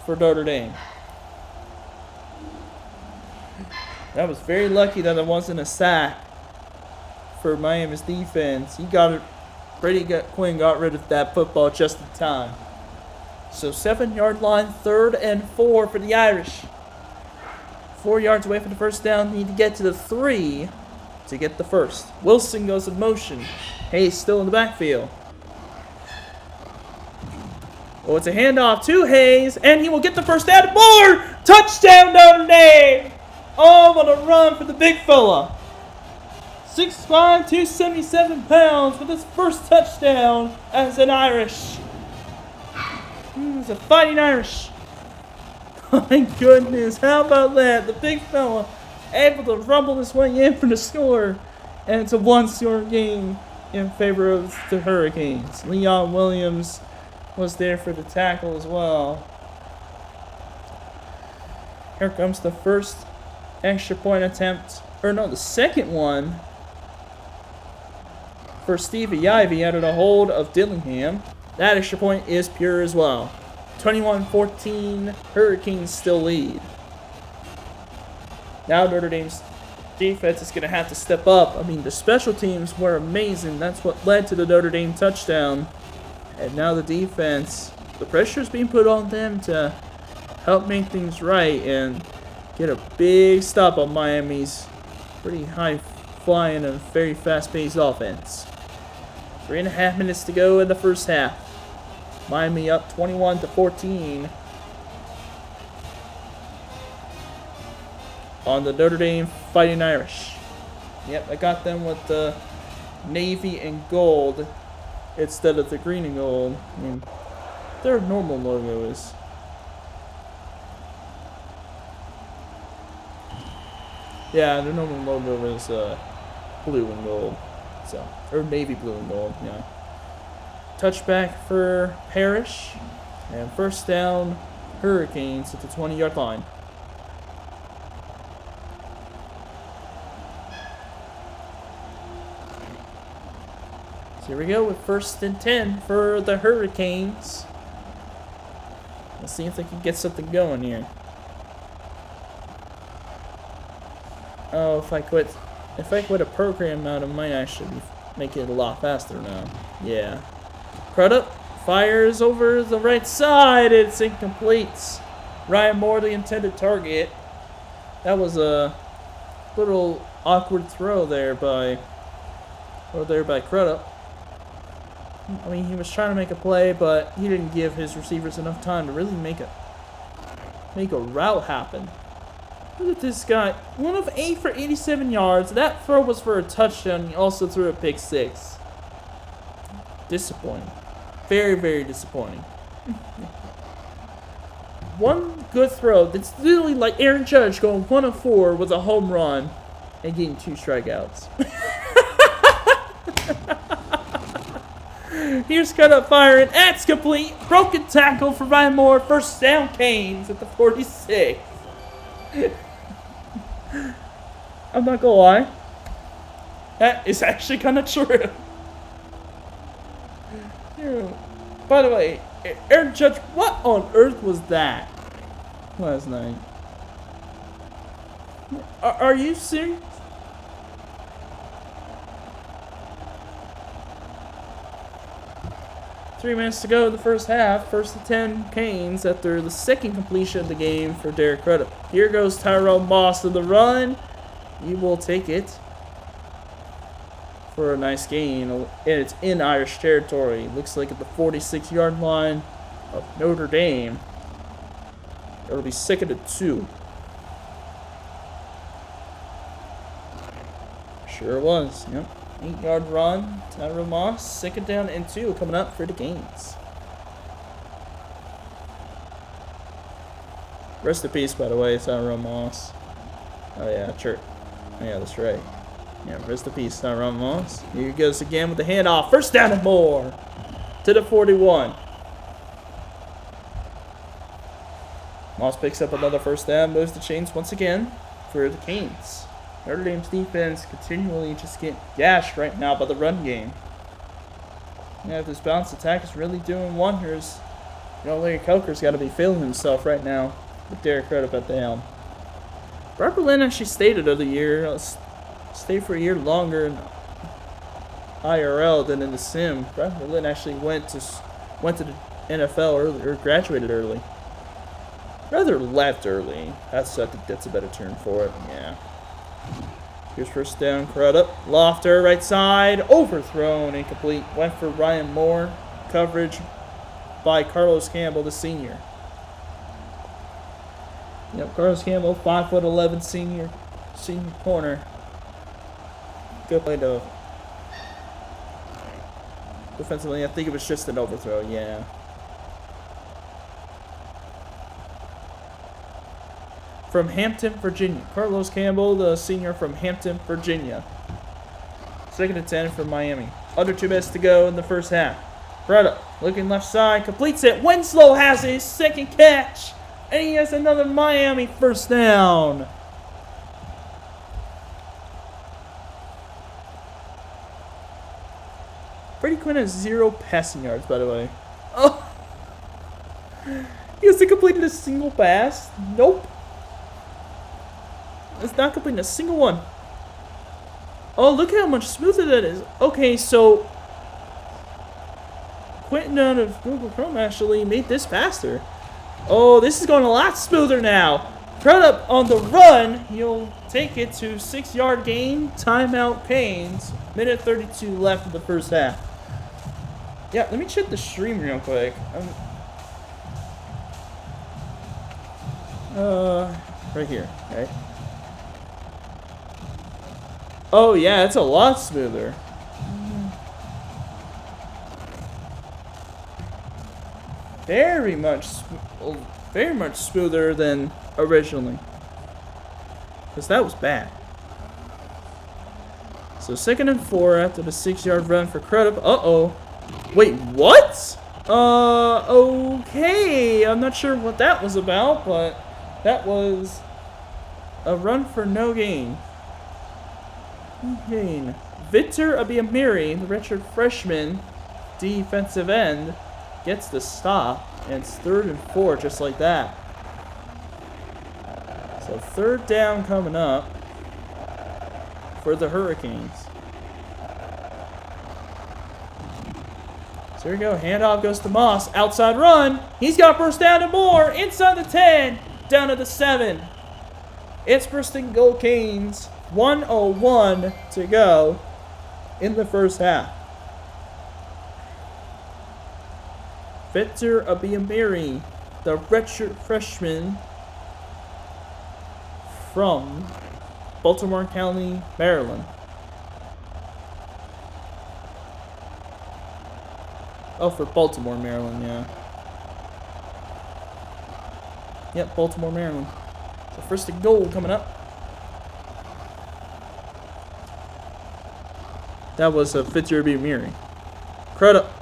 for Notre Dame. That was very lucky that it wasn't a sack for Miami's defense. He got it. Quinn got rid of that football just in time. So 7-yard line, 3rd and 4 for the Irish. 4 yards away from the first down. Need to get to the 3 to get the first. Wilson goes in motion. Hayes still in the backfield. Oh, it's a handoff to Hayes, and he will get the first down. More! Touchdown, Notre Dame! Oh, what a run for the big fella. 6'5", 277 pounds with his first touchdown as an Irish. He's a fighting Irish. My goodness, how about that? The big fella able to rumble his way in for the score. And it's a one-score game in favor of the Hurricanes. Leon Williams was there for the tackle as well. Here comes the first extra point attempt. Or no, the second one for Stevie Ivey out of the hold of Dillingham. That extra point is pure as well. 21-14, Hurricanes still lead. Now Notre Dame's defense is going to have to step up. I mean, the special teams were amazing. That's what led to the Notre Dame touchdown. And now the defense, the pressure is being put on them to help make things right and get a big stop on Miami's pretty high-flying and very fast-paced offense. 3.5 minutes to go in the first half. Miami up 21-14 on the Notre Dame Fighting Irish. Yep, I got them with the navy and gold instead of the green and gold. I mean, their normal logo is. Yeah, their normal logo is blue and gold. So, or navy blue and gold, yeah. Touchback for Parrish. And first down, Hurricanes at the 20-yard line. So here we go with 1st and 10 for the Hurricanes. Let's see if they can get something going here. Oh, if I quit a program out, I might actually make it a lot faster now. Yeah. Crudup fires over the right side. It's incomplete. Ryan Moore, the intended target. That was a little awkward throw there by Crudup. I mean, he was trying to make a play, but he didn't give his receivers enough time to really make a route happen. Look at this guy. 1 of 8 for 87 yards. That throw was for a touchdown. He also threw a pick 6. Disappointing. Very, very disappointing. One good throw. That's literally like Aaron Judge going 1 of 4 with a home run and getting 2 strikeouts. Here's Crudup firing. That's complete. Broken tackle for Ryan Moore. First down, Canes at the 46. I'm not gonna lie. That is actually kind of true. By the way, Aaron Judge, what on earth was that last night? Are you serious? Three minutes to go in the first half. 1st and 10 Canes after the second completion of the game for Derek Crudup. Here goes Tyrell Moss to the run. He will take it for a nice gain. And it's in Irish territory. Looks like at the 46-yard line of Notre Dame. It'll be 2nd and 2. Sure was, yep. 8-yard run, Tyrell Moss, 2nd down and 2 coming up for the Canes. Rest in peace, by the way, Tyrell Moss. Oh yeah, sure. Yeah, that's right. Yeah, rest in peace, Tyron Moss. Here he goes again with the handoff. First down and more to the 41. Moss picks up another first down, moves the chains once again for the Canes. Notre Dame's defense continually just getting gashed right now by the run game. Yeah, this balanced attack is really doing wonders. You know, Larry Coker's got to be feeling himself right now with Derek Crudup at the helm. Robert Lynn actually stayed another year. Stayed for a year longer in IRL than in the sim. Robert Lynn actually went to the NFL early, or graduated early. Rather left early. I think that's a better term for it. Yeah. Here's first down, Crudup. Lofter, right side, overthrown, incomplete. Went for Ryan Moore. Coverage by Carlos Campbell, the senior. Yep, Carlos Campbell, 5'11", senior corner. Good play though. Defensively, I think it was just an overthrow. Yeah. From Hampton, Virginia. Carlos Campbell, the senior from Hampton, Virginia. 2nd and 10 for Miami. Under 2 minutes to go in the first half. Crudup looking left side, completes it. Winslow has his second catch. And he has another Miami first down. Brady Quinn has 0 passing yards, by the way. Oh! He hasn't completed a single pass. Nope. It's not completing a single one. Oh, look how much smoother that is. Okay, so Quentin out of Google Chrome actually made this faster. Oh, this is going a lot smoother now. Crudup on the run. He'll take it to 6-yard gain. Timeout Canes. Minute 32 left of the first half. Yeah, let me check the stream real quick. Right here, right? Oh yeah, it's a lot smoother. Very much smoother than originally. Because that was bad. So 2nd and 4 after the 6-yard run for Crudup. Uh-oh. Wait, what? Okay. I'm not sure what that was about, but that was a run for no gain. Victor Abiamiri, the redshirt freshman defensive end, gets the stop, and it's 3rd and 4 just like that. So 3rd down coming up for the Hurricanes. So here we go. Handoff goes to Moss. Outside run. He's got first down and more. Inside the 10. Down to the 7. It's first and goal Canes. 1:01 to go in the first half. Victor Abiamiri, the redshirt freshman from Baltimore County, Maryland. Oh, for Baltimore, Maryland, yeah. Yep, Baltimore, Maryland. So first and goal coming up. That was a Victor Abiamiri. Crudup.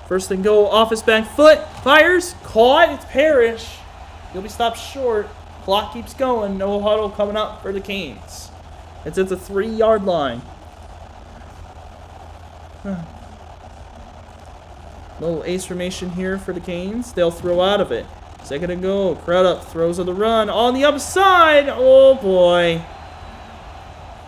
First and goal, off his back foot, fires, caught, it's Parrish. He'll be stopped short. Clock keeps going, no huddle coming up for the Canes. It's at the 3-yard line. Little ace formation here for the Canes. They'll throw out of it. 2nd and goal, Crudup throws on the run, on the upside. Oh boy.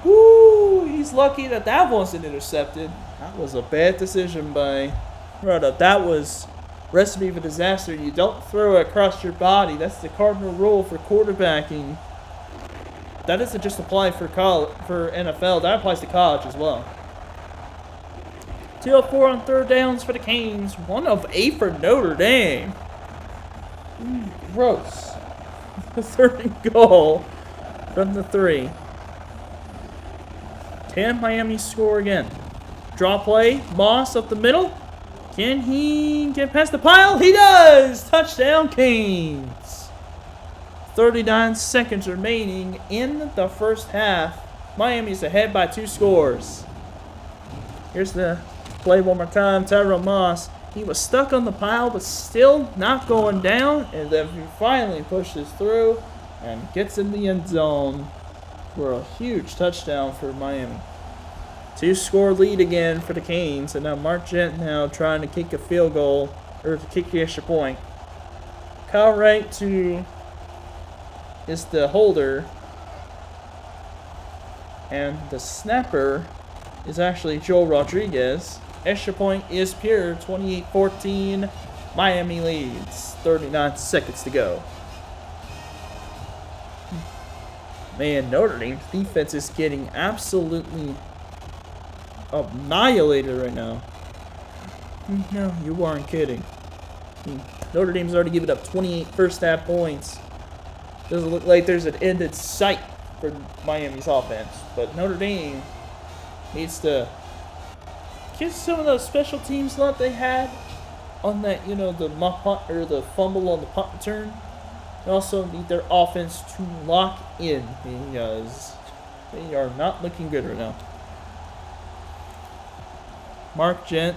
Woo, he's lucky that that wasn't intercepted. That was a bad decision by Crudup. That was recipe for disaster. You don't throw it across your body. That's the cardinal rule for quarterbacking. That doesn't just apply for NFL. That applies to college as well. 2:04 on 3rd downs for the Canes. 1 of 8 for Notre Dame. Gross. 3rd and goal from the 3. Can Miami score again? Draw play. Moss up the middle. Can he get past the pile? He does! Touchdown, Canes. 39 seconds remaining in the first half. Miami's ahead by 2 scores. Here's the play one more time. Tyrone Moss. He was stuck on the pile, but still not going down. And then he finally pushes through and gets in the end zone for a huge touchdown for Miami. 2-score lead again for the Canes. And now Mark Gent now trying to kick a field goal, or to kick the extra point. Kyle Wright is the holder. And the snapper is actually Joel Rodriguez. Extra point is pure. 28-14. Miami leads. 39 seconds to go. Man, Notre Dame's defense is getting absolutely annihilated right now. No, you aren't kidding. Notre Dame's already given up 28 first half points. Doesn't look like there's an end in sight for Miami's offense. But Notre Dame needs to get some of those special teams that they had on that, the muff punt or the fumble on the punt return. They also need their offense to lock in because they are not looking good right now. Mark Gent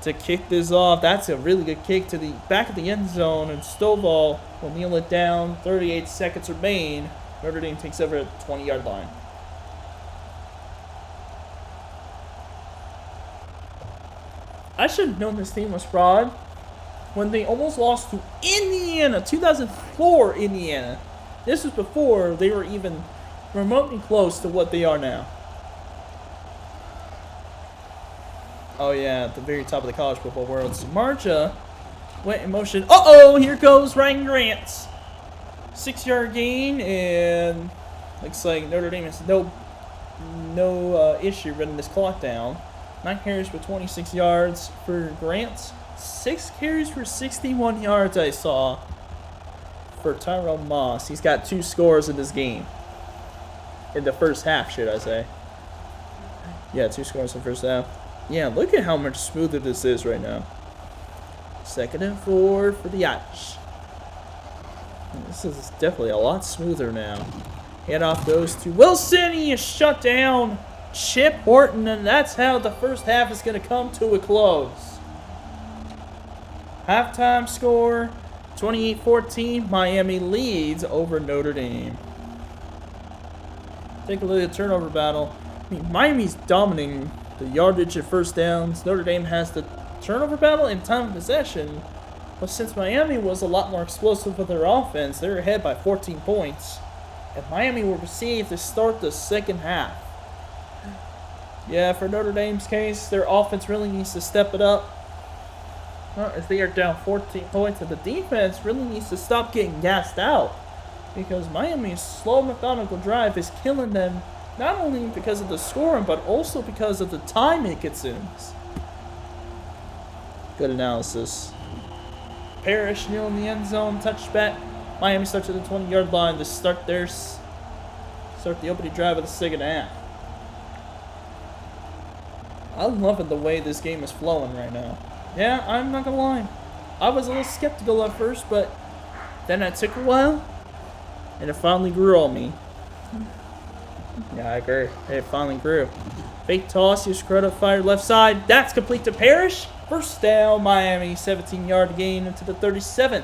to kick this off. That's a really good kick to the back of the end zone, and Stovall will kneel it down. 38 seconds remain. Notre Dame takes over at the 20-yard line. I should have known this team was fraud when they almost lost to Indiana, 2004 Indiana. This was before they were even remotely close to what they are now. Oh yeah, at the very top of the college football world. Samardzija went in motion. Uh-oh, here goes Ryan Grant. 6-yard gain, and looks like Notre Dame has no issue running this clock down. 9 carries for 26 yards for Grant. 6 carries for 61 yards I saw for Tyrone Moss. He's got 2 scores in this game. In the first half, should I say. Yeah, 2 scores in the first half. Yeah, look at how much smoother this is right now. 2nd and 4 for the Irish. This is definitely a lot smoother now. Handoff goes to Wilson. He is shut down. Chip Horton, and that's how the first half is going to come to a close. Halftime score, 28-14. Miami leads over Notre Dame. Take a look at the turnover battle. Miami's dominating the yardage and first downs. Notre Dame has the turnover battle and time of possession. But since Miami was a lot more explosive with their offense, they're ahead by 14 points. And Miami will receive to start the second half. Yeah, for Notre Dame's case, their offense really needs to step it up. As they are down 14 points, and the defense really needs to stop getting gassed out. Because Miami's slow, methodical drive is killing them, not only because of the scoring, but also because of the time it consumes. Good analysis. Parrish kneel in the end zone, touchback. Miami starts at the 20-yard line to start the opening drive of the second half. I'm loving the way this game is flowing right now. Yeah, I'm not gonna lie. I was a little skeptical at first, but then it took a while, and it finally grew on me. Yeah, I agree. It finally grew. Fake toss, use credit, fire left side. That's complete to Parrish. First down, Miami, 17-yard gain into the 37th.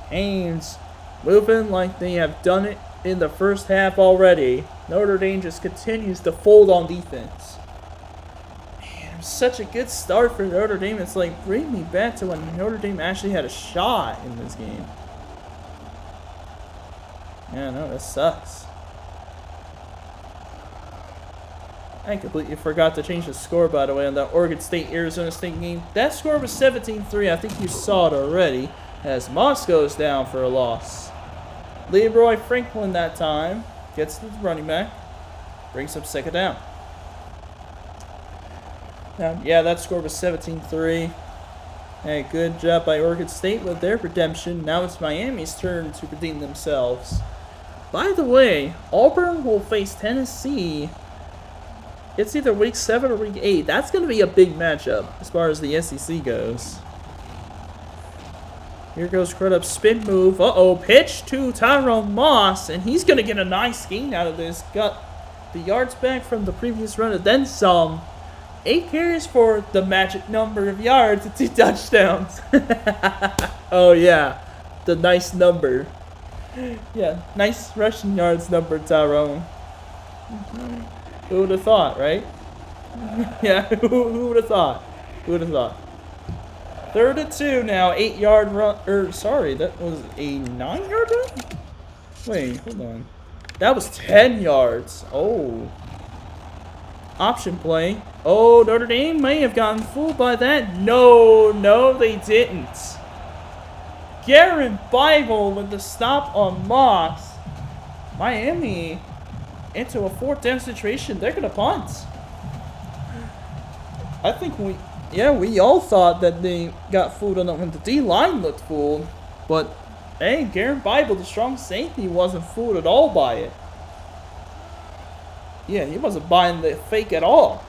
Haynes moving like they have done it in the first half already. Notre Dame just continues to fold on defense. Such a good start for Notre Dame. It's like bring me back to when Notre Dame actually had a shot in this game. Yeah, no, that sucks. I completely forgot to change the score, by the way, on that Oregon State-Arizona State game. That score was 17-3. I think you saw it already, as Moss goes down for a loss. Leroy Franklin that time gets the running back, brings up second down. Yeah, that score was 17-3. Hey, good job by Oregon State with their redemption. Now it's Miami's turn to redeem themselves. By the way, Auburn will face Tennessee. It's either week 7 or week 8. That's going to be a big matchup as far as the SEC goes. Here goes Crudup spin move. Uh-oh, pitch to Tyrone Moss, and he's going to get a nice gain out of this. Got the yards back from the previous run and then some. 8 carries for the magic number of yards and 2 touchdowns. Oh yeah, the nice number. Yeah, nice rushing yards number, Tyrone. Who would have thought, right? Yeah, who would have thought? Who would have thought? 3rd and 2 now, 8-yard run. Sorry, that was a 9-yard run? Wait, hold on. That was 10 yards. Oh. Option play. Oh, Notre Dame may have gotten fooled by that. No, they didn't. Garen Bible with the stop on Moss. Miami into a 4th down situation. They're going to punt. I think we all thought that they got fooled on that when the D-line looked fooled. But, hey, Garen Bible, the strong safety, wasn't fooled at all by it. Yeah, he wasn't buying the fake at all.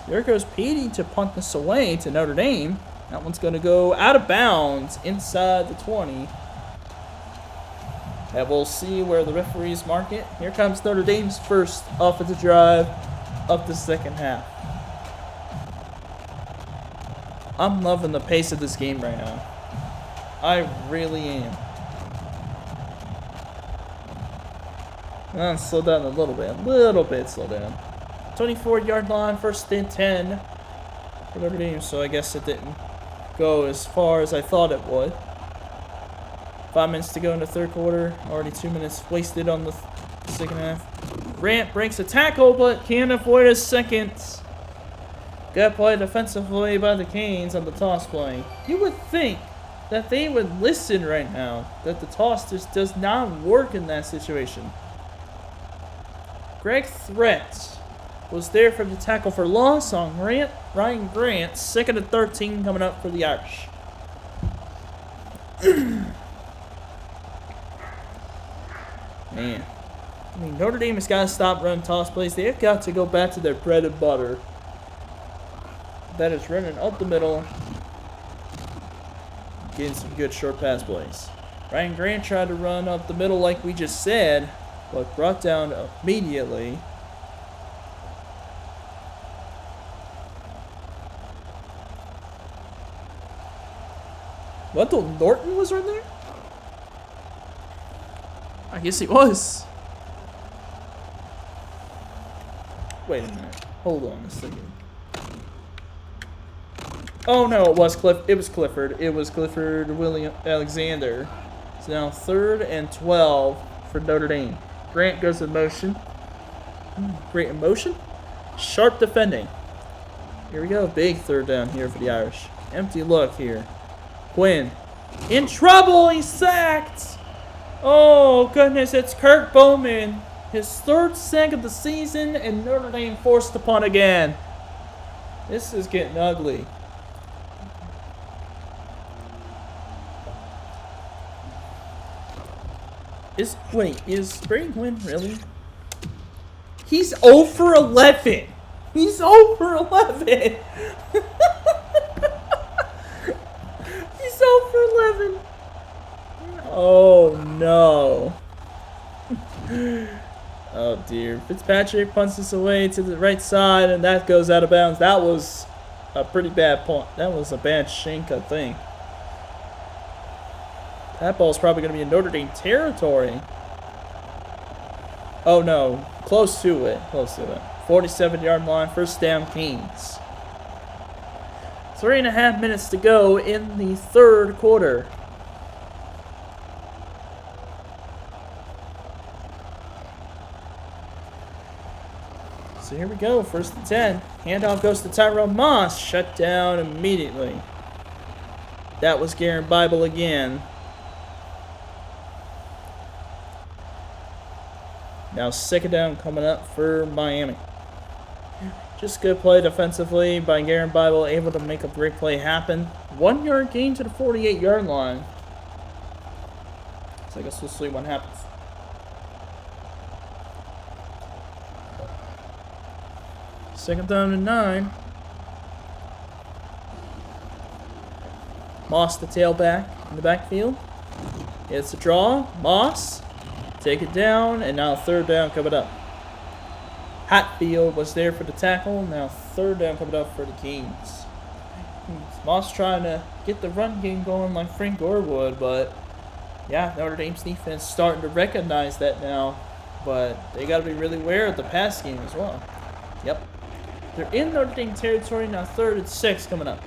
There goes Petey to punt this away to Notre Dame. That one's going to go out of bounds inside the 20. And we'll see where the referees mark it. Here comes Notre Dame's first offensive drive of the second half. I'm loving the pace of this game right now. I really am. Slow down a little bit, slow down. 24-yard line, 1st and 10 for Notre Dame, so I guess it didn't go as far as I thought it would. 5 minutes to go in the 3rd quarter, already 2 minutes wasted on the second half. Grant breaks a tackle, but can't avoid a second. Good play defensively by the Canes on the toss play. You would think that they would listen right now, that the toss just does not work in that situation. Greg Threat was there for the tackle for loss on Ryan Grant. 2nd and 13 coming up for the Irish. Man. I mean, Notre Dame has got to stop running toss plays. They've got to go back to their bread and butter. That is running up the middle. Getting some good short pass plays. Ryan Grant tried to run up the middle like we just said, but brought down immediately. Wendell Norton was right there? I guess he was. Wait a minute. Hold on a second. Oh no, it was Clifford. It was Clifford William Alexander. It's now 3rd and 12 for Notre Dame. Grant goes in motion. Great in motion. Sharp defending. Here we go. Big 3rd down here for the Irish. Empty look here. Quinn. In trouble. He's sacked. Oh, goodness. It's Kirk Bowman. His 3rd sack of the season, and Notre Dame forced to punt again. This is getting ugly. Is Brady Quinn really? He's 0 for 11. He's 0 for 11. He's 0 for 11. Oh no. Oh dear. Fitzpatrick punts this away to the right side, and that goes out of bounds. That was a pretty bad punt. That was a bad shank, I think. That ball's probably going to be in Notre Dame territory. Oh no, close to it. 47-yard line, 1st down, Canes. 3.5 minutes to go in the 3rd quarter. So here we go, 1st and 10. Handoff goes to Tyrone Moss, shut down immediately. That was Garen Bible again. Now 2nd down coming up for Miami. Just good play defensively by Garen Bible, able to make a great play happen. 1-yard gain to the 48-yard line. So I guess we'll see what happens. Second down and 9. Moss, the tailback in the backfield. It's a draw. Moss Take it down, and now third down coming up. Hatfield was there for the tackle. Now third down coming up for the Kings. Moss trying to get the run game going like Frank Gore would, but yeah, Notre Dame's defense starting to recognize that now. But they got to be really aware of the pass game as well. Yep. They're in Notre Dame territory now. 3rd and 6 coming up.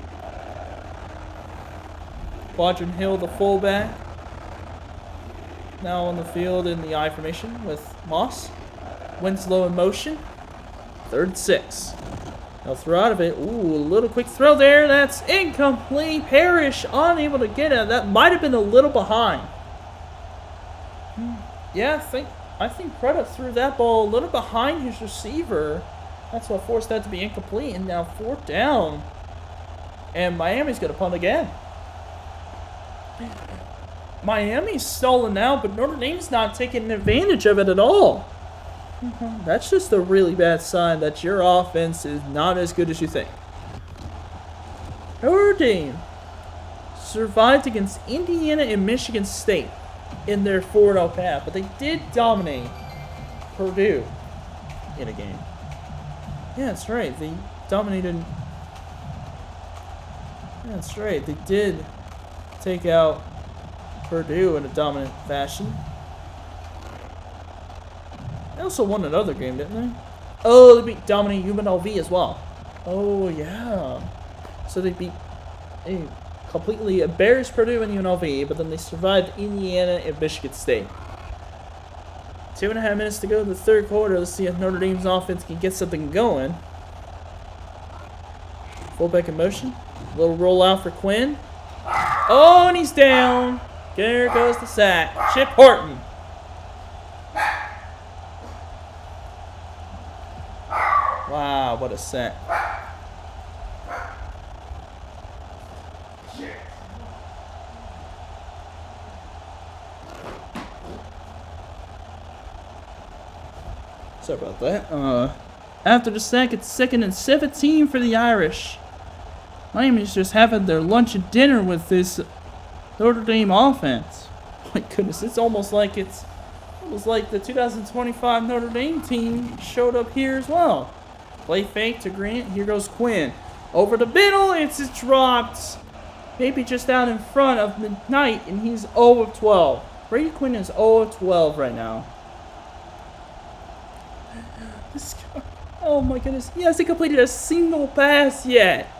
Quadrant Hill, the fullback, now on the field in the I formation with Moss. Winslow in motion. 3rd and 6. They'll throw out of it. Ooh, a little quick throw there. That's incomplete. Parrish unable to get it. That might have been a little behind. Yeah, I think Preda threw that ball a little behind his receiver. That's what forced that to be incomplete. And now 4th down. And Miami's going to punt again. Miami's stalling out, but Notre Dame's not taking advantage of it at all. That's just a really bad sign that your offense is not as good as you think. Notre Dame survived against Indiana and Michigan State in their 4-0 path, but they did dominate Purdue in a game. Yeah, that's right. They dominated. Yeah, that's right. They did take out Purdue in a dominant fashion. They also won another game, didn't they? Oh, they beat dominant UNLV as well. Oh, yeah. So they completely embarrassed Purdue and UNLV, but then they survived Indiana and Michigan State. 2.5 minutes to go in the 3rd quarter. Let's see if Notre Dame's offense can get something going. Fullback in motion. A little rollout for Quinn. Oh, and he's down. There goes the sack. Chip Horton. Wow, what a sack. Sorry about that. After the sack, it's 2nd and 17 for the Irish. Miami's just having their lunch and dinner with this Notre Dame offense. My goodness, it's almost like the 2025 Notre Dame team showed up here as well. Play fake to Grant. Here goes Quinn. Over the middle, it's dropped. Maybe just out in front of McKnight, and he's 0 of 12. Brady Quinn is 0 of 12 right now. Oh my goodness. He hasn't completed a single pass yet.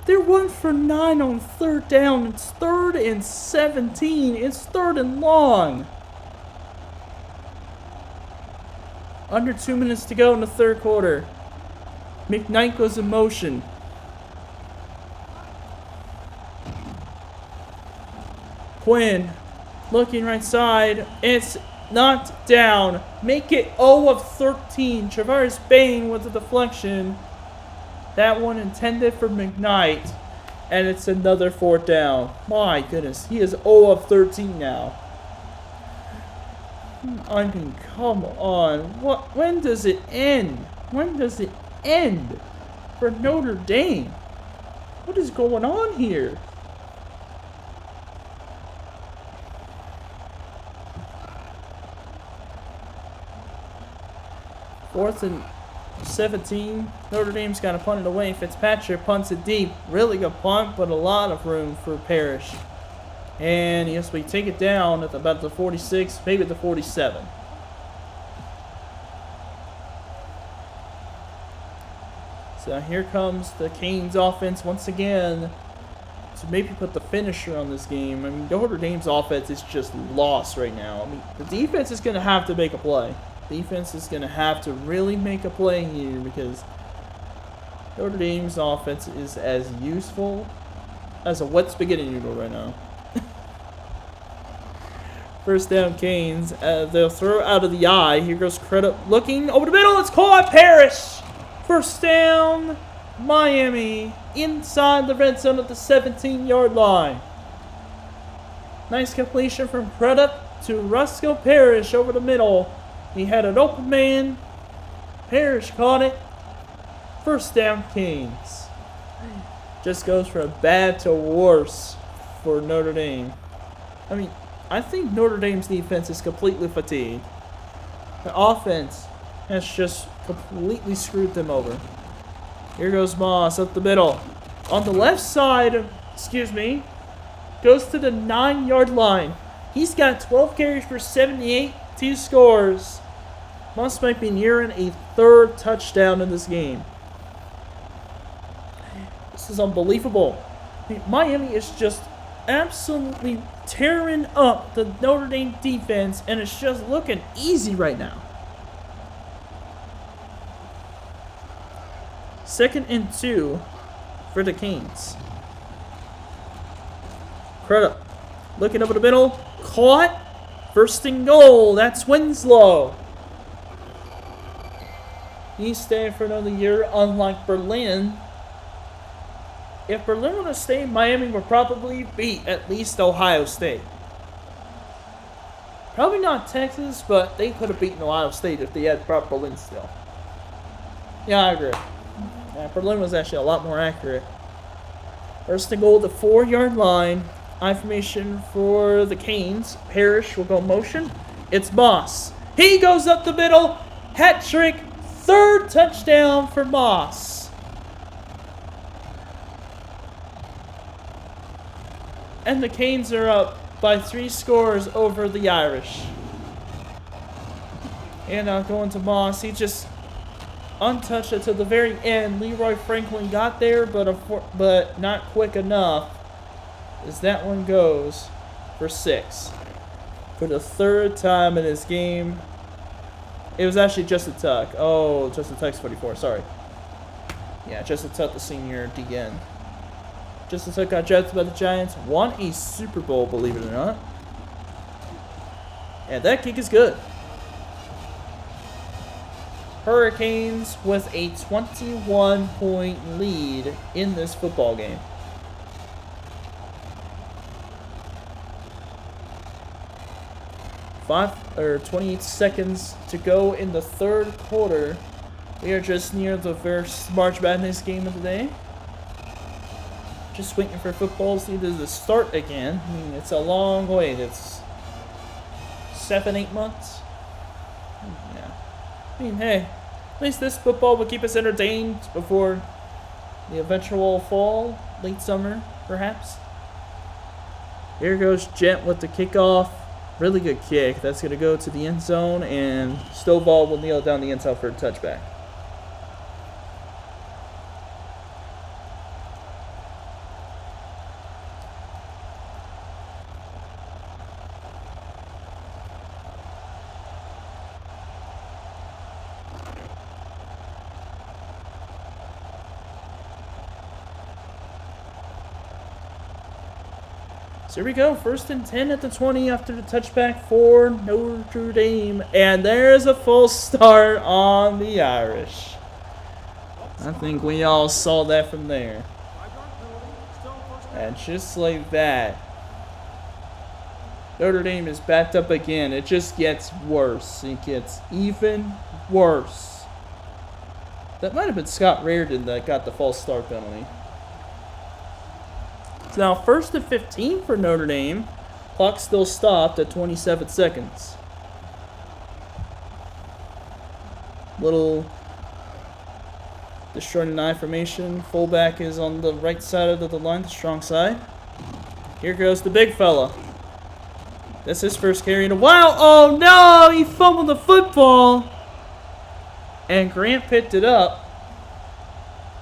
They're 1 for 9 on 3rd down. It's 3rd and 17. It's 3rd and long. Under 2 minutes to go in the 3rd quarter. McKnight goes in motion. Quinn looking right side. It's knocked down. Make it 0 of 13. Travaris Bain with a deflection. That one intended for McKnight. And it's another 4th down. My goodness. He is 0 of 13 now. I mean, come on. When does it end? When does it end for Notre Dame? What is going on here? Fourth and 17. Notre Dame's got to punt it away. Fitzpatrick punts it deep. Really good punt, but a lot of room for Parrish. And yes, we take it down at about the 46, maybe the 47. So here comes the Canes offense once again to maybe put the finisher on this game. I mean, Notre Dame's offense is just lost right now. I mean, the defense is going to have to make a play. Defense is going to have to really make a play here because Notre Dame's offense is as useful as a wet spaghetti noodle right now. First down, Canes. They'll throw out of the eye. Here goes Credit looking over the middle. It's caught. Parrish. First down, Miami. Inside the red zone at the 17-yard line. Nice completion from Credit to Roscoe Parrish over the middle. He had an open man. Parrish caught it. First down, Canes. Just goes from bad to worse for Notre Dame. I mean, I think Notre Dame's defense is completely fatigued. The offense has just completely screwed them over. Here goes Moss up the middle. On the left side, goes to the 9-yard line. He's got 12 carries for 78, 2 scores. Moss might be nearing a 3rd touchdown in this game. This is unbelievable. Miami is just absolutely tearing up the Notre Dame defense, and it's just looking easy right now. 2nd and 2 for the Canes. Crudup looking over the middle. Caught. 1st and goal. That's Winslow. He's staying for another year, unlike Berlin. If Berlin would have stayed, Miami would probably beat at least Ohio State. Probably not Texas, but they could have beaten Ohio State if they had brought Berlin still. Yeah, I agree. Yeah, Berlin was actually a lot more accurate. 1st and goal, the 4-yard line. I formation for the Canes. Parrish will go motion. It's Moss. He goes up the middle. Hat trick. 3rd touchdown for Moss. And the Canes are up by 3 scores over the Irish. And now going to Moss. He just untouched it to the very end. Leroy Franklin got there, but not quick enough. As that one goes for 6. For the 3rd time in this game. It was actually Justin Tuck. Oh, Justin Tuck's 44, sorry. Yeah, Justin Tuck, the senior DN. Justin Tuck got drafted by the Giants. Won a Super Bowl, believe it or not. And that kick is good. Hurricanes with a 21-point lead in this football game. 28 seconds to go in the 3rd quarter. We are just near the first March Madness game of the day. Just waiting for football season to start again. I mean, it's a long wait. It's 7-8 months. Yeah. I mean, hey, at least this football will keep us entertained before the eventual fall, late summer, perhaps. Here goes Jet with the kickoff. Really good kick. That's going to go to the end zone, and Stovall will kneel down the end zone for a touchback. So here we go, 1st and 10 at the 20 after the touchback for Notre Dame. And there's a false start on the Irish. I think we all saw that from there. And just like that, Notre Dame is backed up again. It just gets worse. It gets even worse. That might have been Scott Reardon that got the false start penalty. Now 1st and 15 for Notre Dame. Clock still stopped at 27 seconds. Little destroying an I formation. Fullback is on the right side of the line, the strong side. Here goes the big fella. That's his first carry in a while. Oh no! He fumbled the football. And Grant picked it up.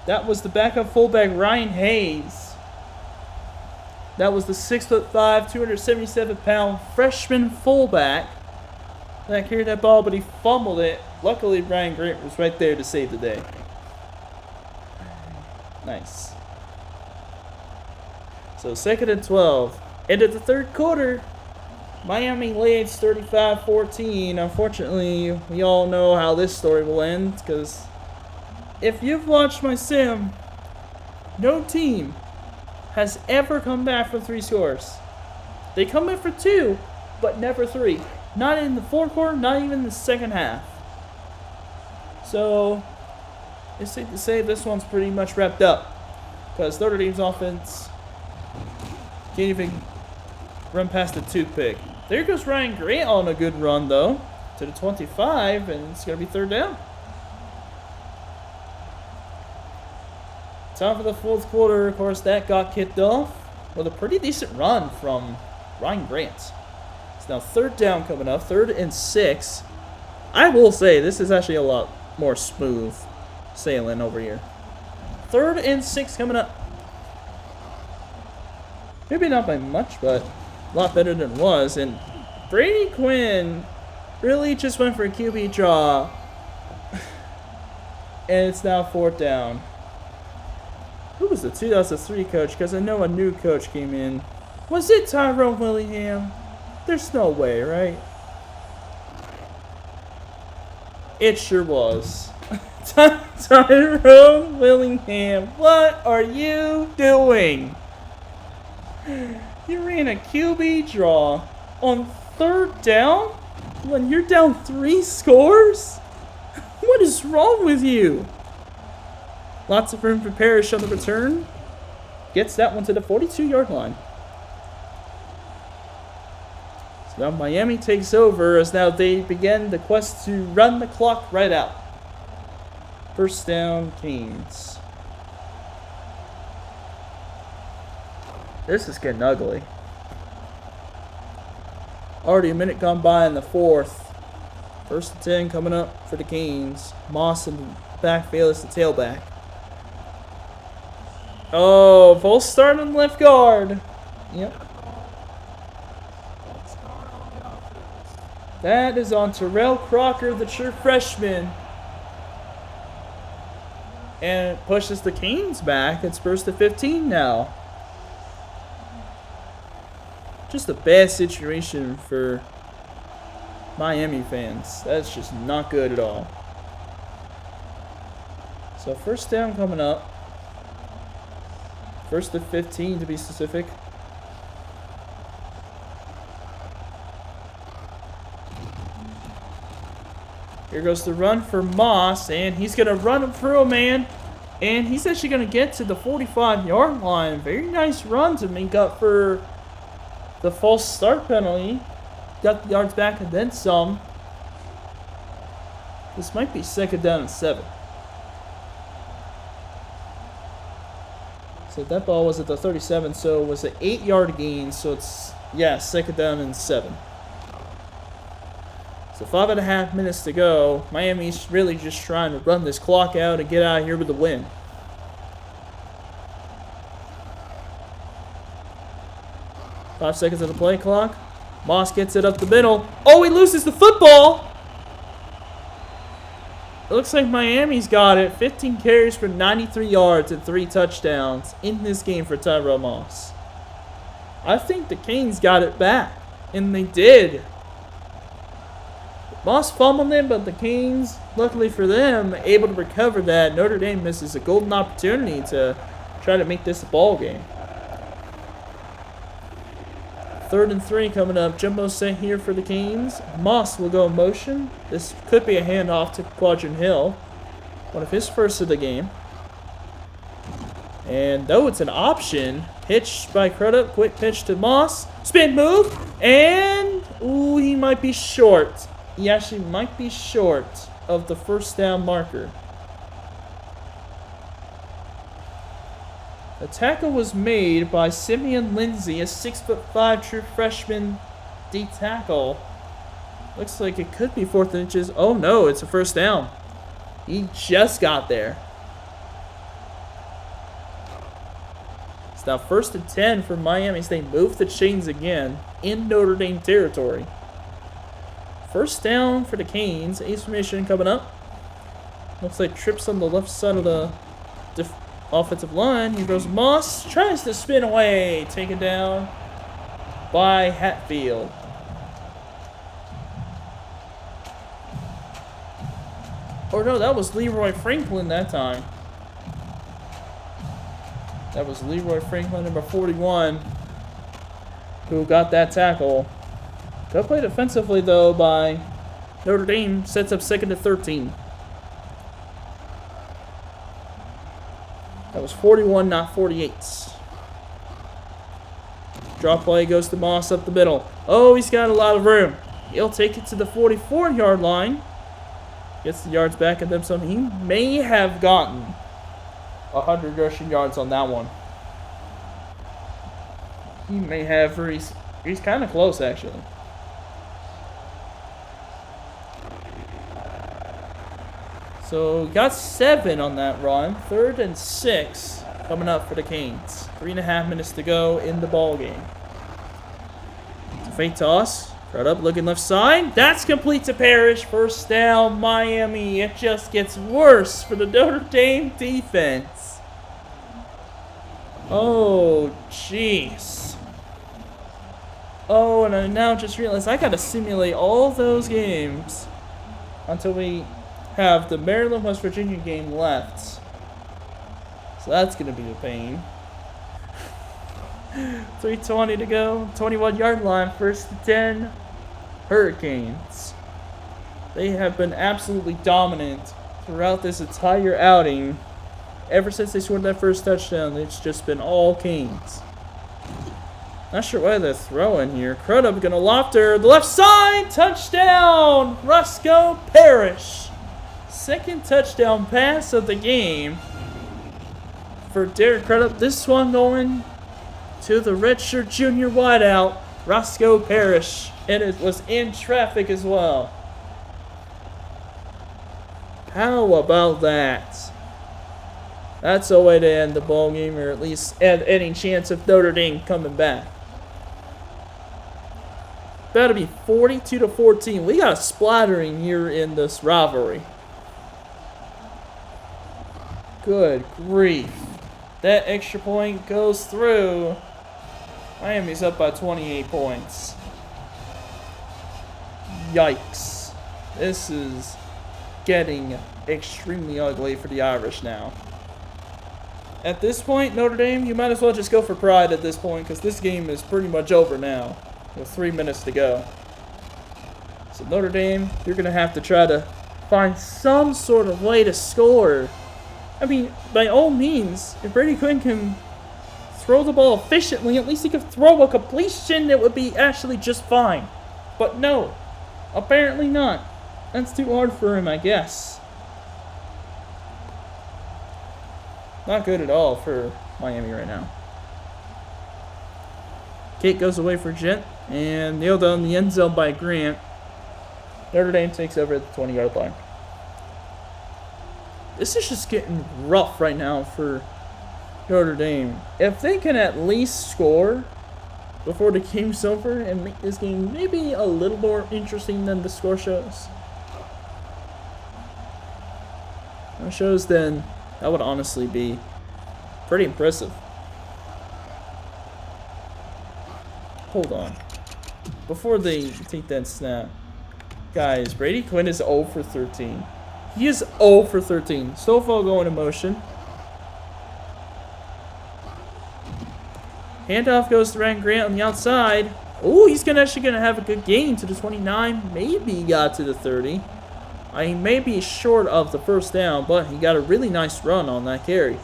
That was the backup fullback Ryan Hayes. That was the 6'5", 277-pound freshman fullback that carried that ball, but he fumbled it. Luckily, Ryan Grant was right there to save the day. Nice. So 2nd and 12. End of the 3rd quarter. Miami leads 35-14. Unfortunately, we all know how this story will end, because if you've watched my sim, no team has ever come back from 3 scores. They come in for 2, but never 3. Not in the 4th quarter, not even the 2nd half. So, it's safe to say this one's pretty much wrapped up. Because Notre Dame's offense can't even run past the toothpick. There goes Ryan Grant on a good run, though, to the 25, and it's going to be third down. Time for the fourth quarter. Of course, that got kicked off with a pretty decent run from Ryan Grant. It's now third down coming up, 3rd and 6. I will say, this is actually a lot more smooth sailing over here. 3rd and 6 coming up. Maybe not by much, but a lot better than it was. And Brady Quinn really just went for a QB draw. And it's now 4th down. Who was the 2003 coach? Because I know a new coach came in. Was it Tyrone Willingham? There's no way, right? It sure was. Tyrone Willingham, what are you doing? You ran a QB draw on 3rd down when you're down 3 scores? What is wrong with you? Lots of room for Parrish on the return. Gets that one to the 42-yard line. So now Miami takes over as now they begin the quest to run the clock right out. 1st down, Canes. This is getting ugly. Already a minute gone by in the 4th. 1st and 10 coming up for the Canes. Moss in the backfield is the tailback. Oh, full start on left guard. Yep. That is on Terrell Crocker, the true freshman. And it pushes the Canes back. It's 1st and 15 now. Just a bad situation for Miami fans. That's just not good at all. So 1st down coming up. 1st and 15 to be specific. Here goes the run for Moss, and he's going to run him through a man. And he's actually going to get to the 45-yard line. Very nice run to make up for the false start penalty. Got the yards back and then some. This might be 2nd down and 7. So that ball was at the 37, so it was an 8-yard gain. So it's, yeah, 2nd down and 7. So 5.5 minutes to go. Miami's really just trying to run this clock out and get out of here with a win. Five seconds of the play clock. Moss gets it up the middle. Oh, he loses the football! It looks like Miami's got it. 15 carries for 93 yards and 3 touchdowns in this game for Tyrell Moss. I think the Canes got it back, and they did. Moss fumbled it, but the Canes, luckily for them, able to recover that. Notre Dame misses a golden opportunity to try to make this a ball game. 3rd and 3 coming up. Jumbo set here for the Canes. Moss will go in motion. This could be a handoff to Quadrant Hill. One of his first of the game. And though it's an option, pitch by Crudup. Quick pitch to Moss. Spin move. And, ooh, he might be short. He actually might be short of the 1st down marker. The tackle was made by Simeon Lindsay, a 6'5" true freshman D tackle. Looks like it could be 4th inches. Oh no, it's a 1st down. He just got there. It's now 1st and 10 for Miami as they move the chains again in Notre Dame territory. 1st down for the Canes. Ace formation coming up. Looks like trips on the left side of the offensive line. Here goes Moss. Tries to spin away. Taken down by Hatfield. Or no, that was Leroy Franklin that time. That was Leroy Franklin, number 41, who got that tackle. Good play defensively, though, by Notre Dame. Sets up 2nd and 13. That was 41, not 48. Drop play goes to Moss up the middle. Oh, he's got a lot of room. He'll take it to the 44-yard line. Gets the yards back at them. So he may have gotten 100 rushing yards on that one. He may have, or he's kind of close, actually. So got 7 on that run. 3rd and 6 coming up for the Canes. 3.5 minutes to go in the ball game. It's a fake toss. Right up, looking left side. That's complete to Parrish. First down, Miami. It just gets worse for the Notre Dame defense. Oh, jeez. Oh, and I now just realized I gotta simulate all those games until we have the Maryland-West Virginia game left. So that's gonna be a pain. 3:20 to go. 21-yard line. 1st and 10. Hurricanes. They have been absolutely dominant throughout this entire outing. Ever since they scored that first touchdown, it's just been all Canes. Not sure why they're throwing here. Crudup gonna loft her. The left side. Touchdown. Roscoe Parrish. 2nd touchdown pass of the game for Derek Crudup. This one going to the redshirt junior wideout, Roscoe Parrish. And it was in traffic as well. How about that? That's a way to end the ball game, or at least add any chance of Notre Dame coming back. About to be 42-14. We got a splattering here in this rivalry. Good grief. That extra point goes through. Miami's up by 28 points. Yikes. This is getting extremely ugly for the Irish now. At this point, Notre Dame, you might as well just go for pride at this point, because this game is pretty much over now with 3 minutes to go. So Notre Dame, you're going to have to try to find some sort of way to score. I mean, by all means, if Brady Quinn can throw the ball efficiently, at least he could throw a completion that would be actually just fine. But no, apparently not. That's too hard for him, I guess. Not good at all for Miami right now. Kate goes away for Gent, and nailed on the end zone by Grant. Notre Dame takes over at the 20-yard line. This is just getting rough right now for Notre Dame. If they can at least score before the game's over and make this game maybe a little more interesting than the score shows. Then that would honestly be pretty impressive. Hold on. Before they take that snap. Guys, Brady Quinn is 0 for 13. He is 0 for 13. Stofall going in motion. Handoff goes to Ryan Grant on the outside. Oh, he's actually going to have a good gain to the 29. Maybe he got to the 30. He may be short of the first down, but he got a really nice run on that carry.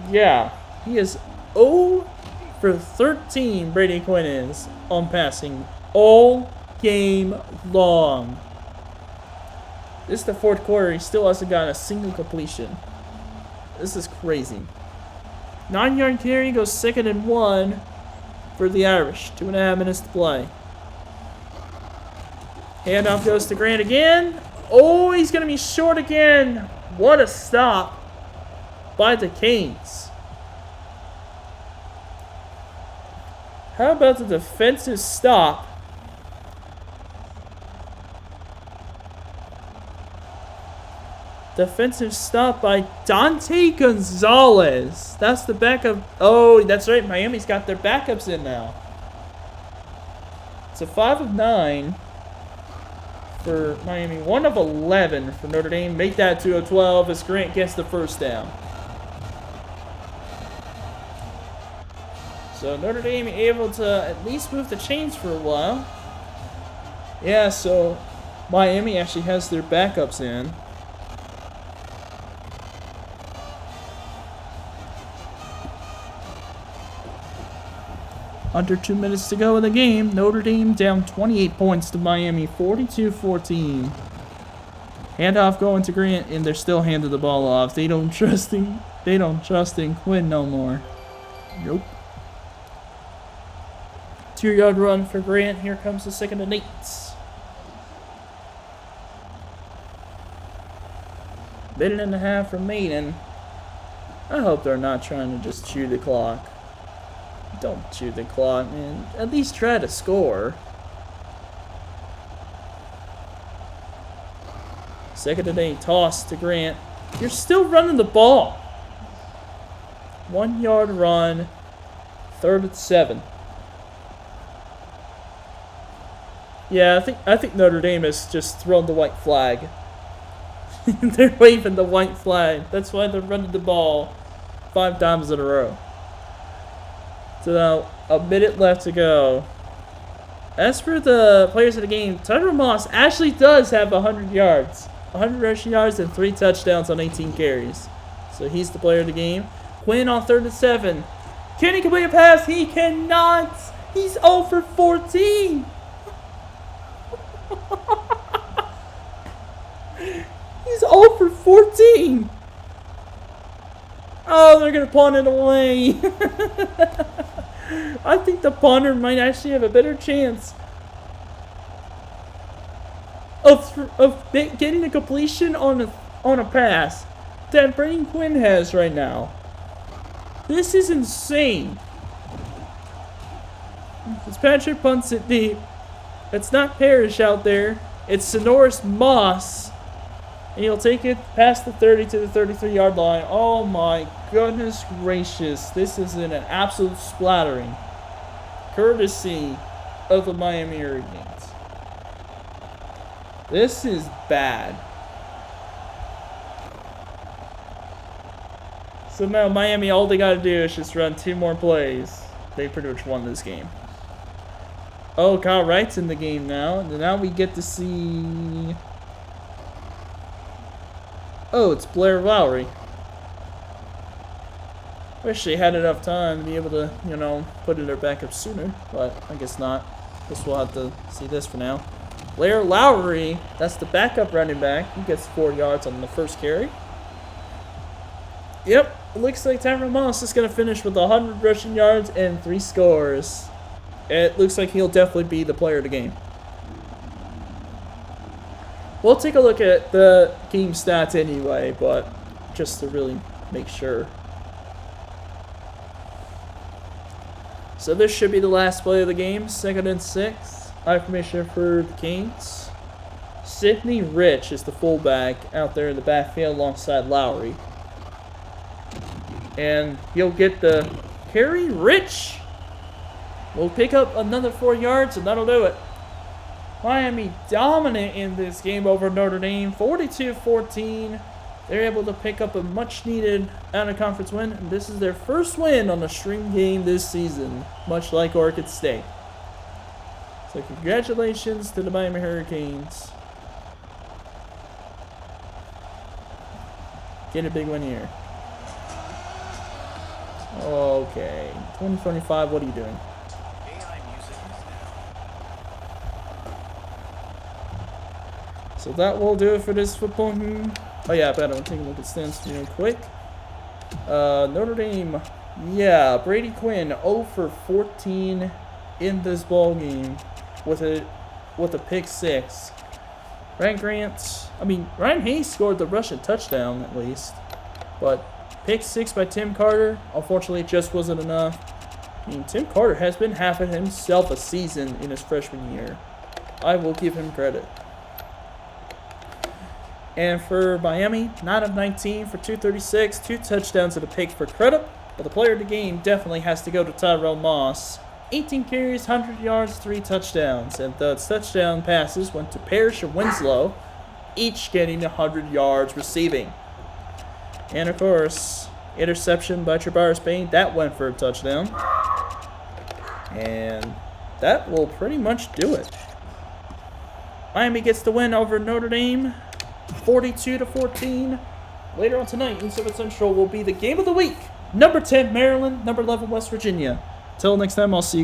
Yeah, he is 0 for 13, Brady Quinn is, on passing all game long. This is the 4th quarter. He still hasn't gotten a single completion. This is crazy. 9-yard carry goes 2nd and 1 for the Irish. 2.5 minutes to play. Handoff goes to Grant again. Oh, he's going to be short again. What a stop by the Canes. How about the defensive stop? Defensive stop by Dante Gonzalez. That's the backup. Oh, that's right. Miami's got their backups in now. It's a 5 of 9 for Miami. 1 of 11 for Notre Dame. Make that 2 of 12 as Grant gets the first down. So Notre Dame able to at least move the chains for a while. Yeah, so Miami actually has their backups in. Under 2 minutes to go in the game. Notre Dame down 28 points to Miami, 42-14. Handoff going to Grant, and they're still handing the ball off. They don't trust in Quinn no more. Nope. 2-yard run for Grant. Here comes the 2nd and 8. Minute and a half remaining. I hope they're not trying to just chew the clock. Don't chew the clock, man. At least try to score. 2nd and 8. Toss to Grant. You're still running the ball. 1 yard run. 3rd and 7. Yeah, I think Notre Dame has just thrown the white flag. They're waving the white flag. That's why they're running the ball 5 times in a row. So now, a minute left to go. As for the players of the game, Tyler Moss actually does have 100 yards. 100 rushing yards and 3 touchdowns on 18 carries. So he's the player of the game. Quinn on 3rd and 7. Can he complete a pass? He cannot. He's 0 for 14. He's 0 for 14. Oh, they're going to punt it away. I think the punter might actually have a better chance of getting a completion on a pass that Brandon Quinn has right now. This is insane. Fitzpatrick punts it deep. It's not Parrish out there. It's Sonoris Moss. And he'll take it past the 30 to the 33-yard line. Oh my goodness gracious. This is an absolute splattering. Courtesy of the Miami Hurricanes. This is bad. So now Miami, all they got to do is just run 2 more plays. They pretty much won this game. Oh, Kyle Wright's in the game now. And now we get to see... Oh, it's Blair Lowry. Wish they had enough time to be able to, you know, put in their backup sooner, but I guess not. Guess we'll have to see this for now. Blair Lowry, that's the backup running back. He gets 4 yards on the first carry. Yep, it looks like Tyron Moss is going to finish with 100 rushing yards and 3 scores. It looks like he'll definitely be the player of the game. We'll take a look at the game stats anyway, but just to really make sure. So this should be the last play of the game. 2nd and 6. High formation for the Canes. Sidney Rich is the fullback out there in the backfield alongside Lowry. And he'll get the carry. Rich will pick up another 4 yards, and that'll do it. Miami dominant in this game over Notre Dame, 42-14. They're able to pick up a much-needed out-of-conference win, and this is their first win on a string game this season, much like Oregon State. So congratulations to the Miami Hurricanes. Get a big win here. Okay, 2025, what are you doing? So that will do it for this football game. Oh yeah, but I don't take a look at stats real quick. Notre Dame, yeah, Brady Quinn 0 for 14 in this ball game with a pick 6. Ryan Hayes scored the rushing touchdown at least, but pick 6 by Tim Carter, unfortunately it just wasn't enough. I mean, Tim Carter has been having himself a season in his freshman year. I will give him credit. And for Miami, 9 of 19 for 236, 2 touchdowns and a pick for credit. But the player of the game definitely has to go to Tyrell Moss. 18 carries, 100 yards, 3 touchdowns. And the touchdown passes went to Parrish and Winslow, each getting 100 yards receiving. And of course, interception by Travaris Payne, that went for a touchdown. And that will pretty much do it. Miami gets the win over Notre Dame, 42-14. Later on tonight, in 7 Central will be the game of the week. Number 10, Maryland. Number 11, West Virginia. Till next time, I'll see you guys.